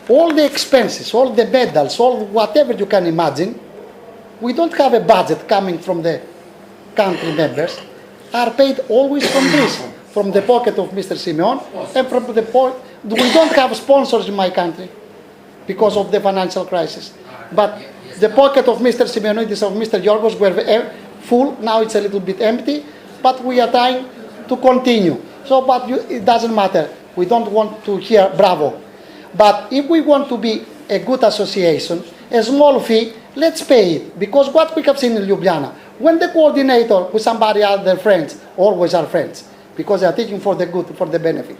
L: All the expenses, all the medals, all whatever you can imagine, we don't have a budget coming from the country members, are paid always from Greece, from the pocket of Mr. Simeon, and from the pocket, we don't have sponsors in my country because of the financial crisis. But the pocket of Mr. Simeonidis, of Mr. Yorgos were full, now it's a little bit empty, but we are trying to continue. So, but it doesn't matter. We don't want to hear bravo. But if we want to be a good association, a small fee, let's pay it. Because what we have seen in Ljubljana, when the coordinator with somebody other friends, always are friends, because they are taking for the good, for the benefit.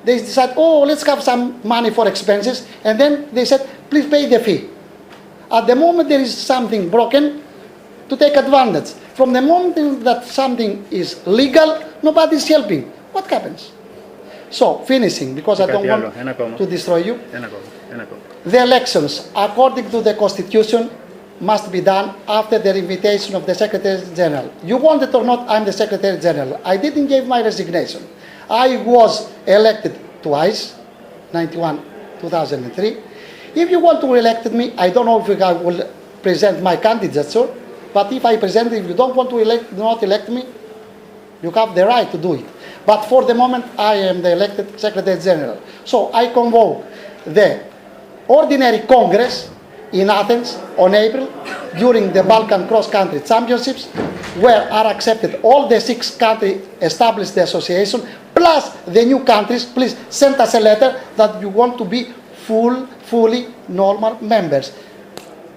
L: They decide, oh, let's have some money for expenses, and then they said, please pay the fee. At the moment there is something broken, to take advantage. From the moment that something is legal, nobody is helping. What happens? So, finishing, because I don't want to destroy you. The elections, according to the Constitution, must be done after the invitation of the Secretary General. You want it or not, I'm the Secretary General. I didn't give my resignation. I was elected twice, 91 2003. If you want to re-elect me, I don't know if I will present my candidature, but if I present it, if you don't want to not elect me, you have the right to do it. But for the moment, I am the elected Secretary General. So I convoke the Ordinary Congress in Athens on April during the Balkan Cross-Country Championships, where are accepted all the 6 countries established the association, plus the new countries. Please send us a letter that you want to be fully normal members.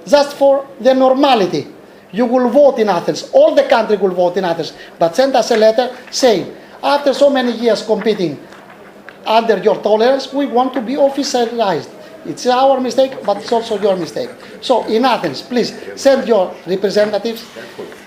L: Just for the normality. You will vote in Athens. All the country will vote in Athens. But send us a letter saying, after so many years competing under your tolerance, we want to be officialized. It's our mistake, but it's also your mistake. So in Athens, please send your representatives,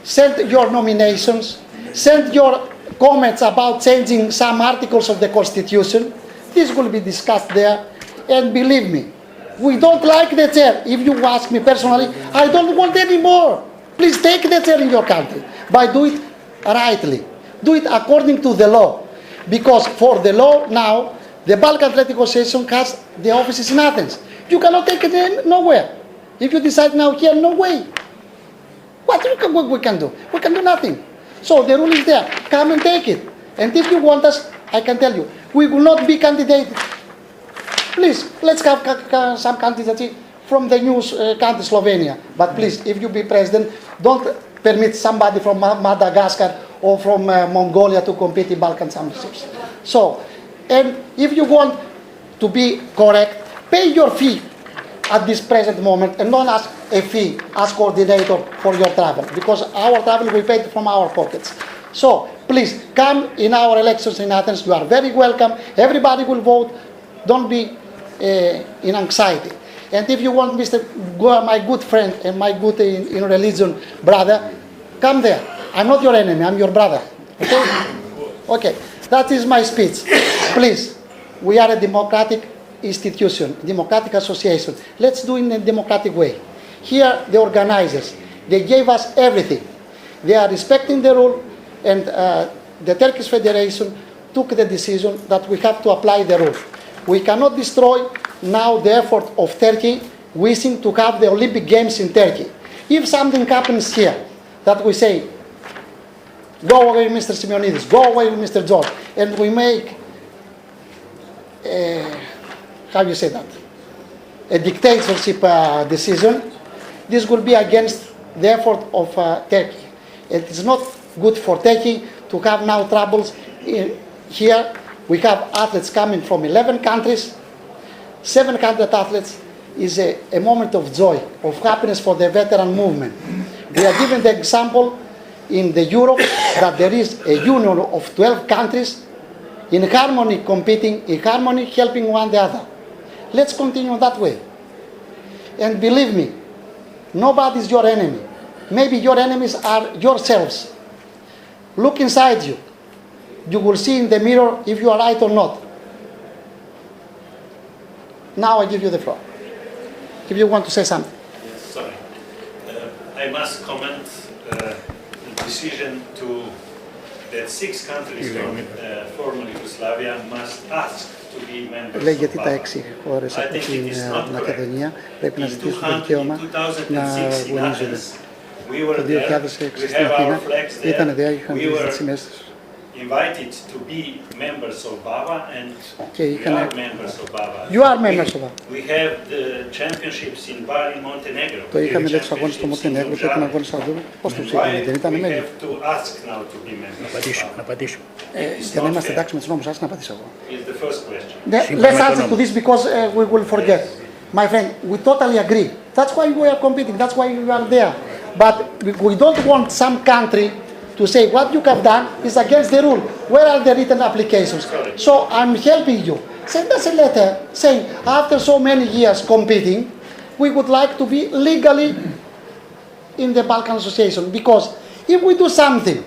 L: send your nominations, send your comments about changing some articles of the Constitution. This will be discussed there. And believe me, we don't like the chair. If you ask me personally, I don't want any more. Please take the chair in your country, but do it rightly. Do it according to the law. Because for the law now, the Balkan Athletic Association has the offices in Athens. You cannot take it nowhere. If you decide now here, no way. What we can do? We can do nothing. So the rule is there. Come and take it. And if you want us, I can tell you, we will not be candidate. Please, let's have some candidacy from the new country, Slovenia. But please, if you be president, don't permit somebody from Madagascar or from Mongolia to compete in Balkan Championships. So, and if you want to be correct, pay your fee at this present moment and don't ask a fee as coordinator for your travel, because our travel we paid from our pockets. So, please, come in our elections in Athens. You are very welcome. Everybody will vote. Don't be in anxiety. And if you want my good friend and my good in religion brother, come there. I'm not your enemy, I'm your brother. Okay? Okay, that is my speech. Please, we are a democratic institution, democratic association. Let's do it in a democratic way. Here, the organizers, they gave us everything. They are respecting the rule, and the Turkish Federation took the decision that we have to apply the rule. We cannot destroy now the effort of Turkey wishing to have the Olympic Games in Turkey. If something happens here that we say, go away Mr. Simeonidis, go away Mr. George, and we make, how do you say that, a dictatorship decision, this will be against the effort of Turkey. It is not good for Turkey to have now troubles here. We have athletes coming from 11 countries, 700 athletes. Is a moment of joy, of happiness for the veteran movement. We are given the example in the Europe that there is a union of 12 countries in harmony competing, in harmony helping one the other. Let's continue that way. And believe me, nobody is your enemy. Maybe your enemies are yourselves. Look inside you. You will see in the mirror if you are right or not. Now I give you the floor. If you want to say something.
M: Yes, sorry. I must comment the decision that 6 countries from former Yugoslavia must ask to be members
L: Λέει
M: of
L: γιατί τα
M: BAVACS.
L: 6 χώρες από την Μακεδονία πρέπει να ζητήσουν το δικαίωμα να αγωνίζονται. Το 2006 στην Αθήνα ήταν εδώ, είχαν τις σημαίες τους.
M: Invited to be members of BAVA, and we are members of BAVA.
L: You are members of BAVA.
M: We have the championships in Bari, Montenegro.
L: Το είχαμε λέει τους αγώνες στο Μοντενέγκρο και τον αγώνα στο Αδούρου. Πώς τους είχαμε, δεν ήταν μέλη.
M: We have to ask now to be members.
H: Να απαντήσω.
L: Για να είμαστε εντάξει με τους νόμους, ας να απαντήσω εγώ.
M: Is the first question.
L: Let's answer to this because we will forget. My friend, we totally agree. That's why we are competing, that's why we are there. But we don't want some country to say what you have done is against the rule. Where are the written applications? So I'm helping you. Send us a letter saying after so many years competing, we would like to be legally in the Balkan Association. Because if we do something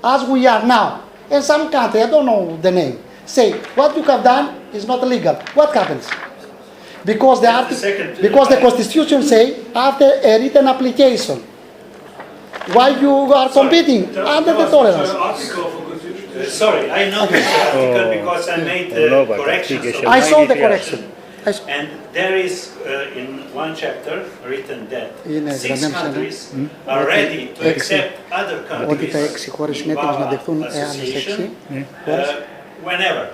L: as we are now, and some country, I don't know the name, say what you have done is not legal, what happens? Because the Constitution say after a written application. Why you are competing under the tolerance?
M: Sorry, I know this article because I made the corrections.
L: I saw the correction.
M: And there is in one chapter written that 6 countries are ready to accept other
L: ότι τα
M: countries
L: 6 χώρες είναι έτοιμες να δεχθούν άλλες 6
M: whenever.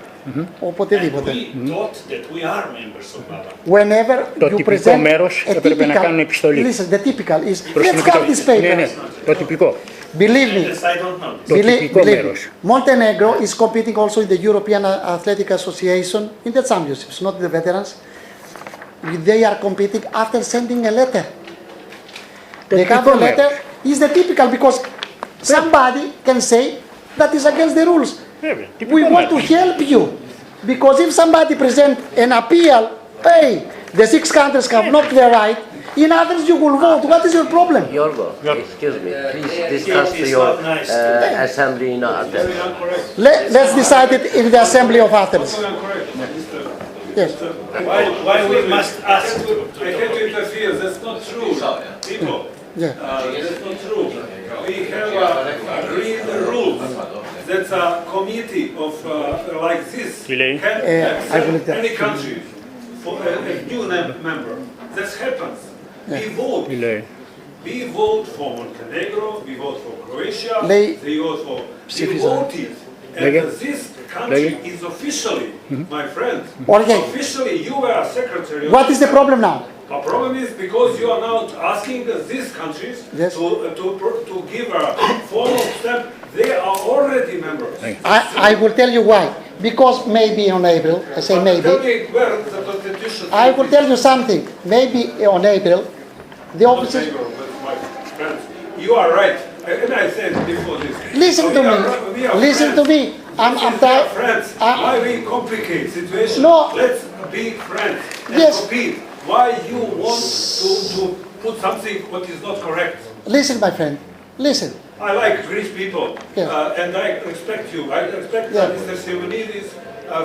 L: οποτεδήποτε.
M: We thought that we are members of BAVACS.
L: Whenever
H: Το
L: you
H: τυπικό
L: present
H: μέρος
L: a
H: έπρεπε να κάνουν
L: typical,
H: επιστολή.
L: listen, the typical is,
H: Προς την
L: let's have this
H: Επιτροπή. Ναι, ναι,
L: paper.
H: το τυπικό.
L: Believe me,
M: Yes, I don't know.
H: Το τυπικό
L: believe me,
H: μέρος.
L: Montenegro is competing also in the European Athletic Association in the championships, not the veterans. They are competing after sending a letter. They have a letter, is the typical because somebody can say that is against the rules. We want to help you because if somebody present an appeal, hey, the 6 countries have not the right, in others you will vote. What is your problem?
C: Yorgo, excuse me, please discuss your assembly in Athens.
L: Let's decide it in the assembly of Athens. Yes.
O: Why we must ask? I have to interfere. That's not true, people.
L: Yeah.
O: That's not true. We have agreed rules. That's a committee of like this can accept any country for a new member. That happens. We vote. We vote for Montenegro. We vote for Croatia. They vote for. We voted. And this country is officially, my friend, officially you are secretary.
L: What is the problem now?
O: The problem is because you are now asking these countries to give a formal step. They are already members.
L: I will tell you why. Because maybe on April, I say maybe.
O: Tell me where the constitution.
L: I will tell you something. Maybe on April, the officers.
O: You are right. And I said before this.
L: Listen to me. Listen to me. I'm
O: friends. Why we complicate situation?
L: No.
O: Let's be friends.
L: Yes.
O: Compete. Why you want to put something what is not correct?
L: Listen, my friend. Listen.
O: I like Greek people, and I respect you. I respect Mr. Simonidis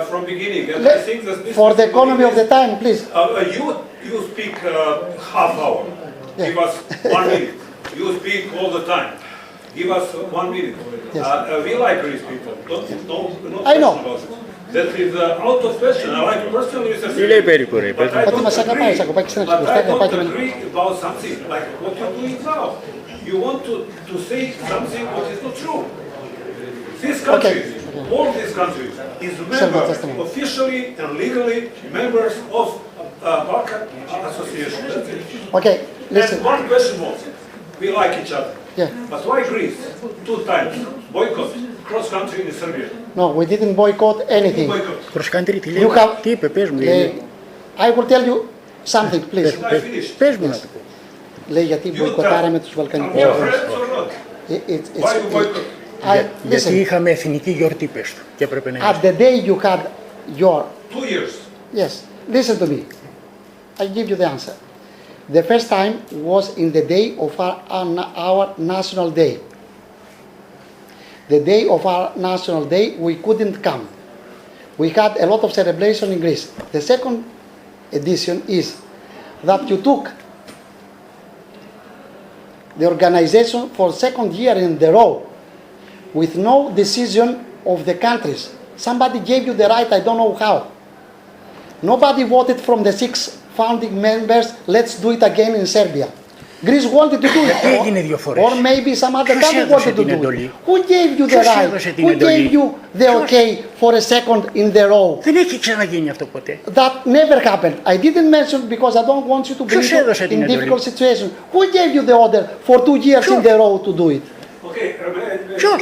O: from beginning, and I think that
L: for the economy of the time, please.
O: You speak half hour. Give us 1 minute. You speak all the time. Give us 1 minute. We like Greek people. Don't
L: I know.
O: About it. That is out of question. I like personally Mr.
H: Simonidis,
O: but I don't agree about something like what you're doing now. You want to say something what is not true. This country, all these countries, is members, officially and legally members of Balkan Association. That's it.
L: Okay, listen.
O: And one question more. We like each other.
L: Yeah.
O: But why Greece? 2 times. Boycott. Cross country in Serbia.
L: No, we didn't boycott anything.
H: Cross country, τι
L: You
H: λέει,
L: have,
H: τι είπε, πες μου.
L: I will tell you something, please.
H: Πες μου να το πω.
L: Λέει γιατί μποϊκοτάραμε τους Βαλκανικούς.
H: Γιατί είχαμε εθνική γιορτή, πες του, και έπρεπε να
L: At the day you had your...
O: 2 years.
L: Yes, listen to me. I give you the answer. The first time was in the day of our national day. The day of our national day, we couldn't come. We had a lot of celebration in Greece. The second edition is that you took the organization for second year in the row with no decision of the countries. Somebody gave you the right, I don't know how. Nobody voted from the 6 founding members, let's do it again in Serbia. Greece wanted to do it, or maybe some other country wanted to do it. Who gave you the right? Who gave you the okay for a second in the row?
H: Δεν έχει ξαναγίνει αυτό ποτέ.
L: That never happened. I didn't mention because I don't want you to bring you in difficult situation. Who gave you the order for 2 years in the row to do it?
O: Okay,
H: Ποιος?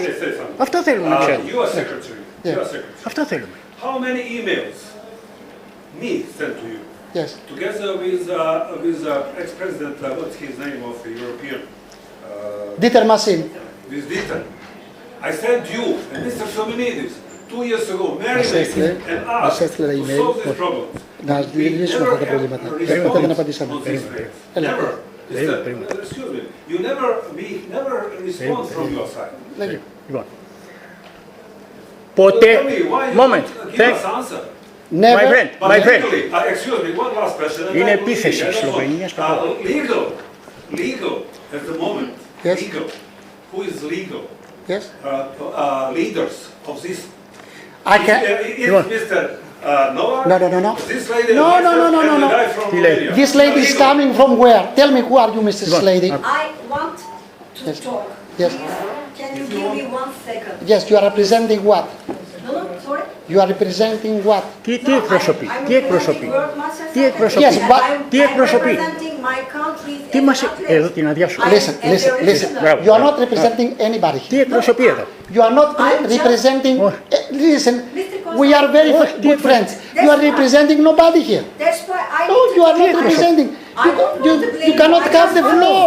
H: Αυτό θέλουμε να ξέρουμε.
O: You are secretary. You are secretary.
H: Αυτό θέλουμε.
O: How many emails me sent to you?
L: Yes.
O: Together with ex-president, what's his name of the European?
L: Dieter Massin.
O: With Dieter. I sent you and Mr. Simonidis 2 years ago, married and asked to solve this problem.
L: Να λύσουμε αυτά τα προβλήματα. Δεν απαντήσαμε.
O: Never. Excuse me. You never respond from your side.
H: Λοιπόν. Ποτέ. Moment.
L: Never.
H: My friend.
O: Excuse me, one last question.
H: Είναι επίθεση της Σλοβενίας.
O: Legal at the moment.
L: Yes.
O: Legal. Who is legal?
L: Yes.
O: Leaders of this.
L: I can.
O: If Mr.
L: No.
O: This lady
L: No.
O: guy from Romania.
L: This lady is coming from where? Tell me, who are you, Mrs. Lady?
Q: I want to talk.
L: Yes.
Q: Can you give me 1 second?
L: Yes, you are representing what?
Q: No, sorry.
L: You are representing what?
H: Τι εκπροσωπεί,
L: Yes, but
H: τι μας, εδώ την αδειά σου.
L: Listen. You are not representing anybody.
H: Τι εκπροσωπεί εδώ.
L: You are not representing. Listen, we are very good friends. You are representing nobody here. No, you are not representing. You cannot have the floor.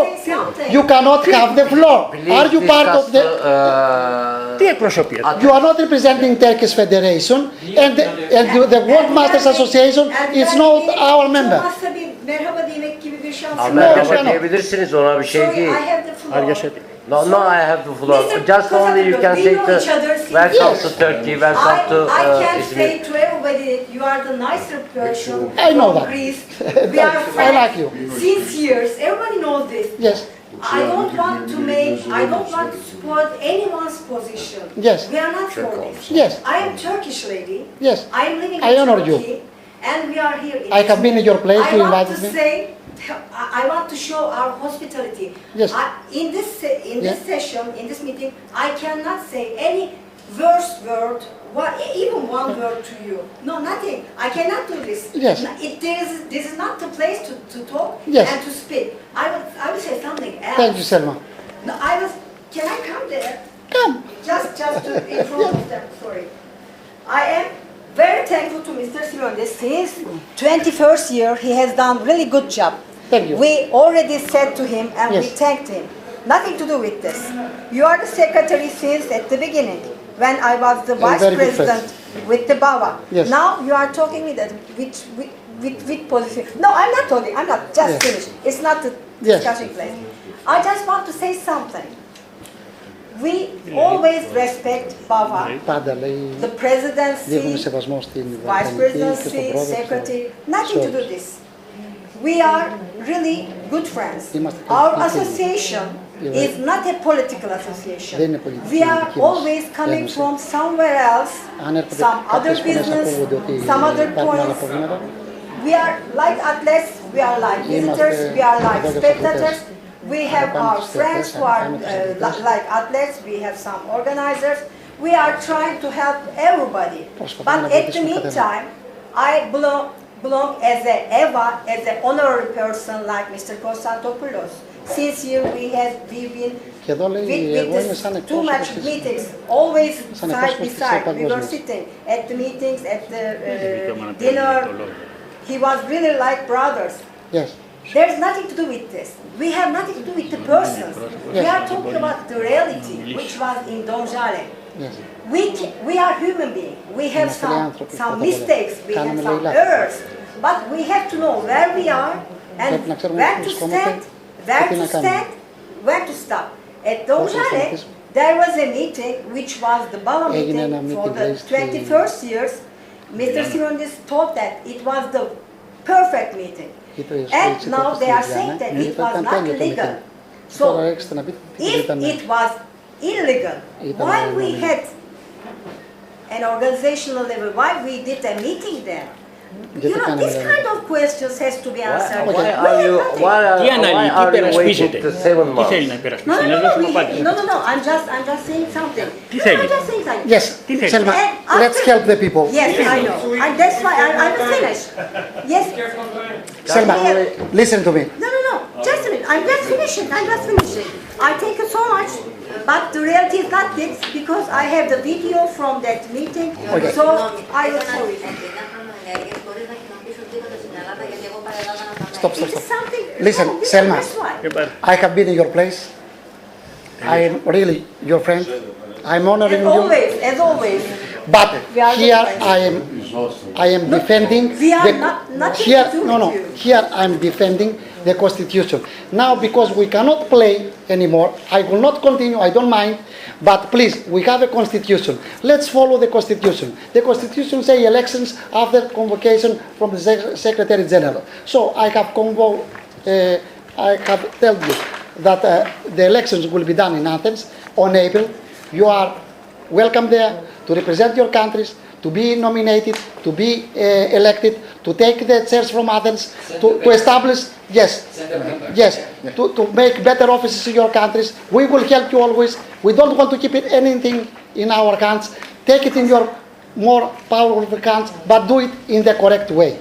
L: You cannot have the floor. Are you part of the?
H: Τι εκπροσωπεί εδώ.
L: You are not representing Turkish Federation, and the World Masters Association is not our member.
Q: Merhaba demek gibi bir şans.
C: Amerika'da diyebilirsiniz, ona bir şey değil. No, I have the floor. Just only you can say to welcome to Turkey, welcome to
Q: I can
C: ISMIR.
Q: say to everybody that you are the nicer person
L: I know
Q: from
L: that.
Q: Greece. We are
L: I
Q: friends
L: like you.
Q: since years. Everybody knows this.
L: Yes.
Q: I don't want to support anyone's position.
L: Yes.
Q: We are not for this.
L: Yes.
Q: I am Turkish lady.
L: Yes.
Q: I am living
L: I
Q: in
L: honor
Q: Turkey.
L: you.
Q: And we are here.
L: I have been in your place to invite me.
Q: I want to show our hospitality.
L: Yes.
Q: In this session, in this meeting, I cannot say any worse word, even one word to you. No, nothing. I cannot do this.
L: Yes.
Q: This is not the place to talk and to speak. I will say something else.
L: Thank you, Selma.
Q: No, can I come there?
L: Come.
Q: Just to in front of them. Sorry. I am very thankful to Mr. Silonis. Since 21st year, he has done really good job.
L: Thank you.
Q: We already said to him and we
L: Yes.
Q: thanked him. Nothing to do with this. You are the secretary since at the beginning, when I was the vice
L: very good
Q: president with the BAVA.
L: Yes.
Q: Now you are talking with that with position. No, I'm not talking. I'm not. Just
L: Yes.
Q: finished. It's not the
L: Yes.
Q: discussion place. I just want to say something. We always respect BAVA,
L: Πάντα λέει,
Q: the presidency,
L: δίνουμε σεβασμό στην
Q: vice
L: Βαλκανική και στον
Q: presidency,
L: πρόεδρο.
Q: secretary. Nothing to do this. We are really good friends. Our association is not a political association. We are always coming from somewhere else, some other business, some other points. We are like athletes, we are like visitors, we are like spectators. We have our friends who are like athletes, we have some organizers. We are trying to help everybody. But at the meantime, I belong as an honorary person like Mr. Konstantopoulos. Since we've been with too much meetings, always side by side. We were sitting at the meetings, at the dinner. He was really like brothers.
L: Yes.
Q: There's nothing to do with this. We have nothing to do with the persons. We are talking about the reality, which was in Donjale.
L: Yes.
Q: We are human beings. We have some mistakes. We have some errors. But we have to know where we are and where to stand, where to stop. At Donjale, there was a meeting which was the Bala meeting for the 21st years. Mr. Simonis thought that it was the perfect meeting. And now they are saying that it was not legal. So, if it was illegal, why we had an organizational level, why we did a meeting there? You know, this kind of questions has to be answered.
C: Why are you waiting to 7 months?
Q: No, I'm just saying something. I'm just saying something.
L: Yes, Selma, let's help the people.
Q: Yes, I know. And that's why I'm finished. Yes.
L: Selma, listen to me.
Q: No. Just a minute. I'm just finishing. I thank you so much. But the reality is not this because I have the video from that meeting.
L: Okay.
Q: So I will show it.
L: Stop. Listen, Selma, I have been in your place. I am really your friend. I'm honoring you.
Q: As always.
L: But here I am defending. Here I'm defending the Constitution. Now, because we cannot play anymore, I will not continue. I don't mind. But please, we have a Constitution. Let's follow the Constitution. The Constitution says elections after convocation from the Secretary General. So I have told you that the elections will be done in Athens on April. You are welcome there to represent your countries, to be nominated, to be elected, to take the chairs from Athens, to establish, to make better offices in your countries. We will help you always. We don't want to keep anything in our hands. Take it in your more powerful hands, but do it in the correct way.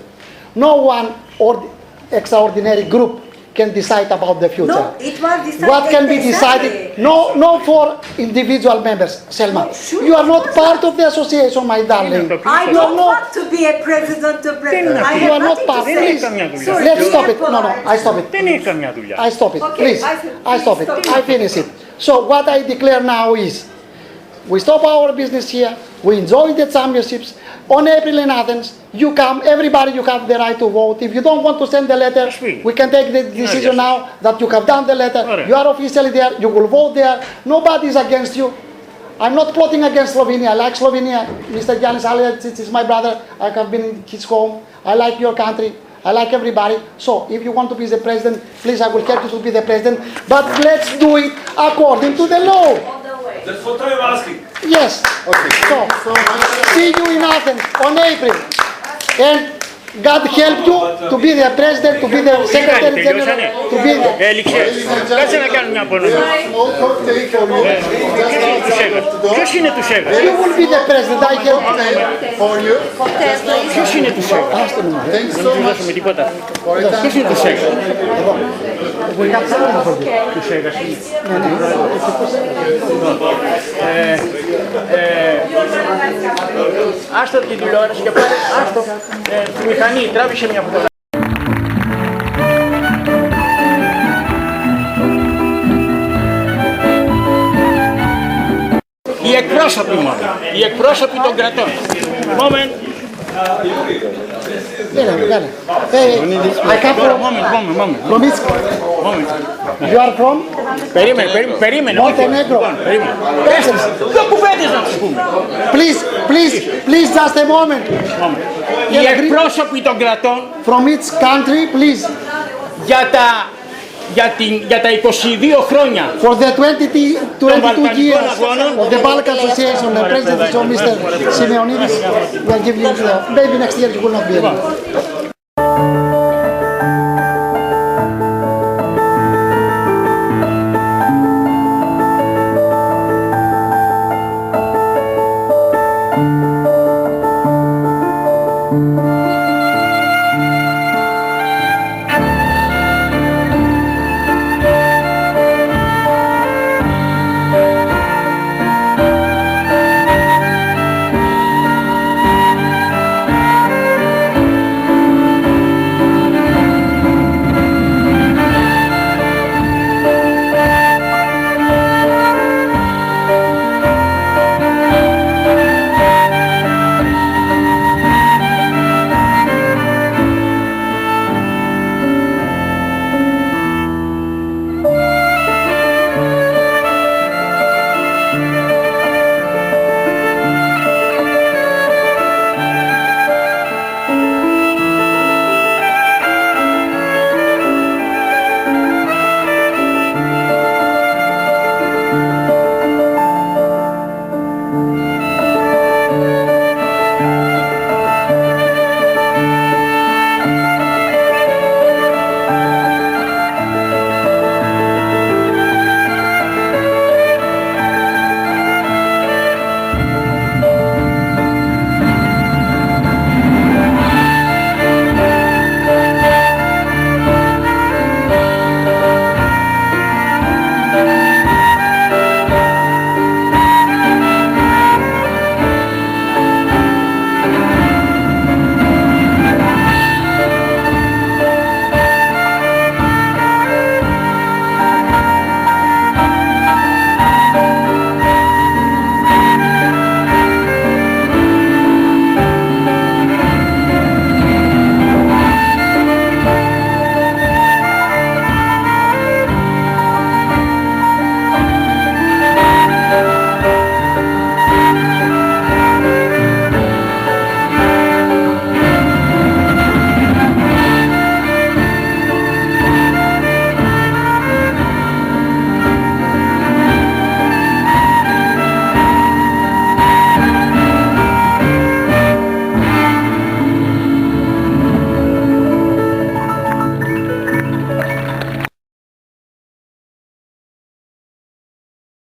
L: No one or extraordinary group can decide about the future.
Q: No, it was decided.
L: What can be decided? No for individual members, Selma.
Q: No, sure,
L: you are not part of the association, my darling.
Q: I don't want to be a president of Britain. I
L: You are
Q: have
L: not
Q: nothing
L: part.
Q: to say.
L: Please,
Q: Sorry,
L: let's stop it.
Q: Apple.
L: No, I stop it. I stop it.
Q: Okay,
L: Please, I stop it. I finish it. So what I declare now is, we stop our business here. We enjoy the championships. On April in Athens, you come, everybody, you have the right to vote. If you don't want to send the letter, we can take the decision now that you have done the letter. You are officially there, you will vote there. Nobody is against you. I'm not plotting against Slovenia. I like Slovenia. Mr. Giannis Alcic is my brother. I have been in his home. I like your country. I like everybody. So, if you want to be the president, please, I will help you to be the president. But let's do it according to the law.
O: That's what I'm asking.
L: Yes.
B: Okay.
L: So, see you in Athens on April. And God help you to be the president, to be the secretary general, to be the...
H: Κάτσε να κάνουμε μια απονομία. Ποιος είναι του ΣΕΒΑΣ?
L: You will be the president, I help you.
H: Ποιος είναι του ΣΕΒΑΣ? Δεν του δώσουμε τίποτα. Ποιος είναι του ΣΕΒΑΣ? Του ΣΕΒΑΣ είναι. Άστο την τηλεόραση και πάρε, άστο τη μηχανή, τράβησε μια φωτογραφία. Οι εκπρόσωποι μόνο, οι εκπρόσωποι των κρατών. Moment.
L: I come from...
H: Moment.
L: You are from?
H: Περίμενε.
L: Montenegro.
H: Δύο κουβέντες να τους πούμε.
L: Please, just a moment.
H: Οι εκπρόσωποι των κρατών
L: from each country, please.
H: Για τα 22 χρόνια
L: for the 22 years of the Balkan Association, the president of Mr. Simeonidis, we are giving you, maybe next year you will not be able.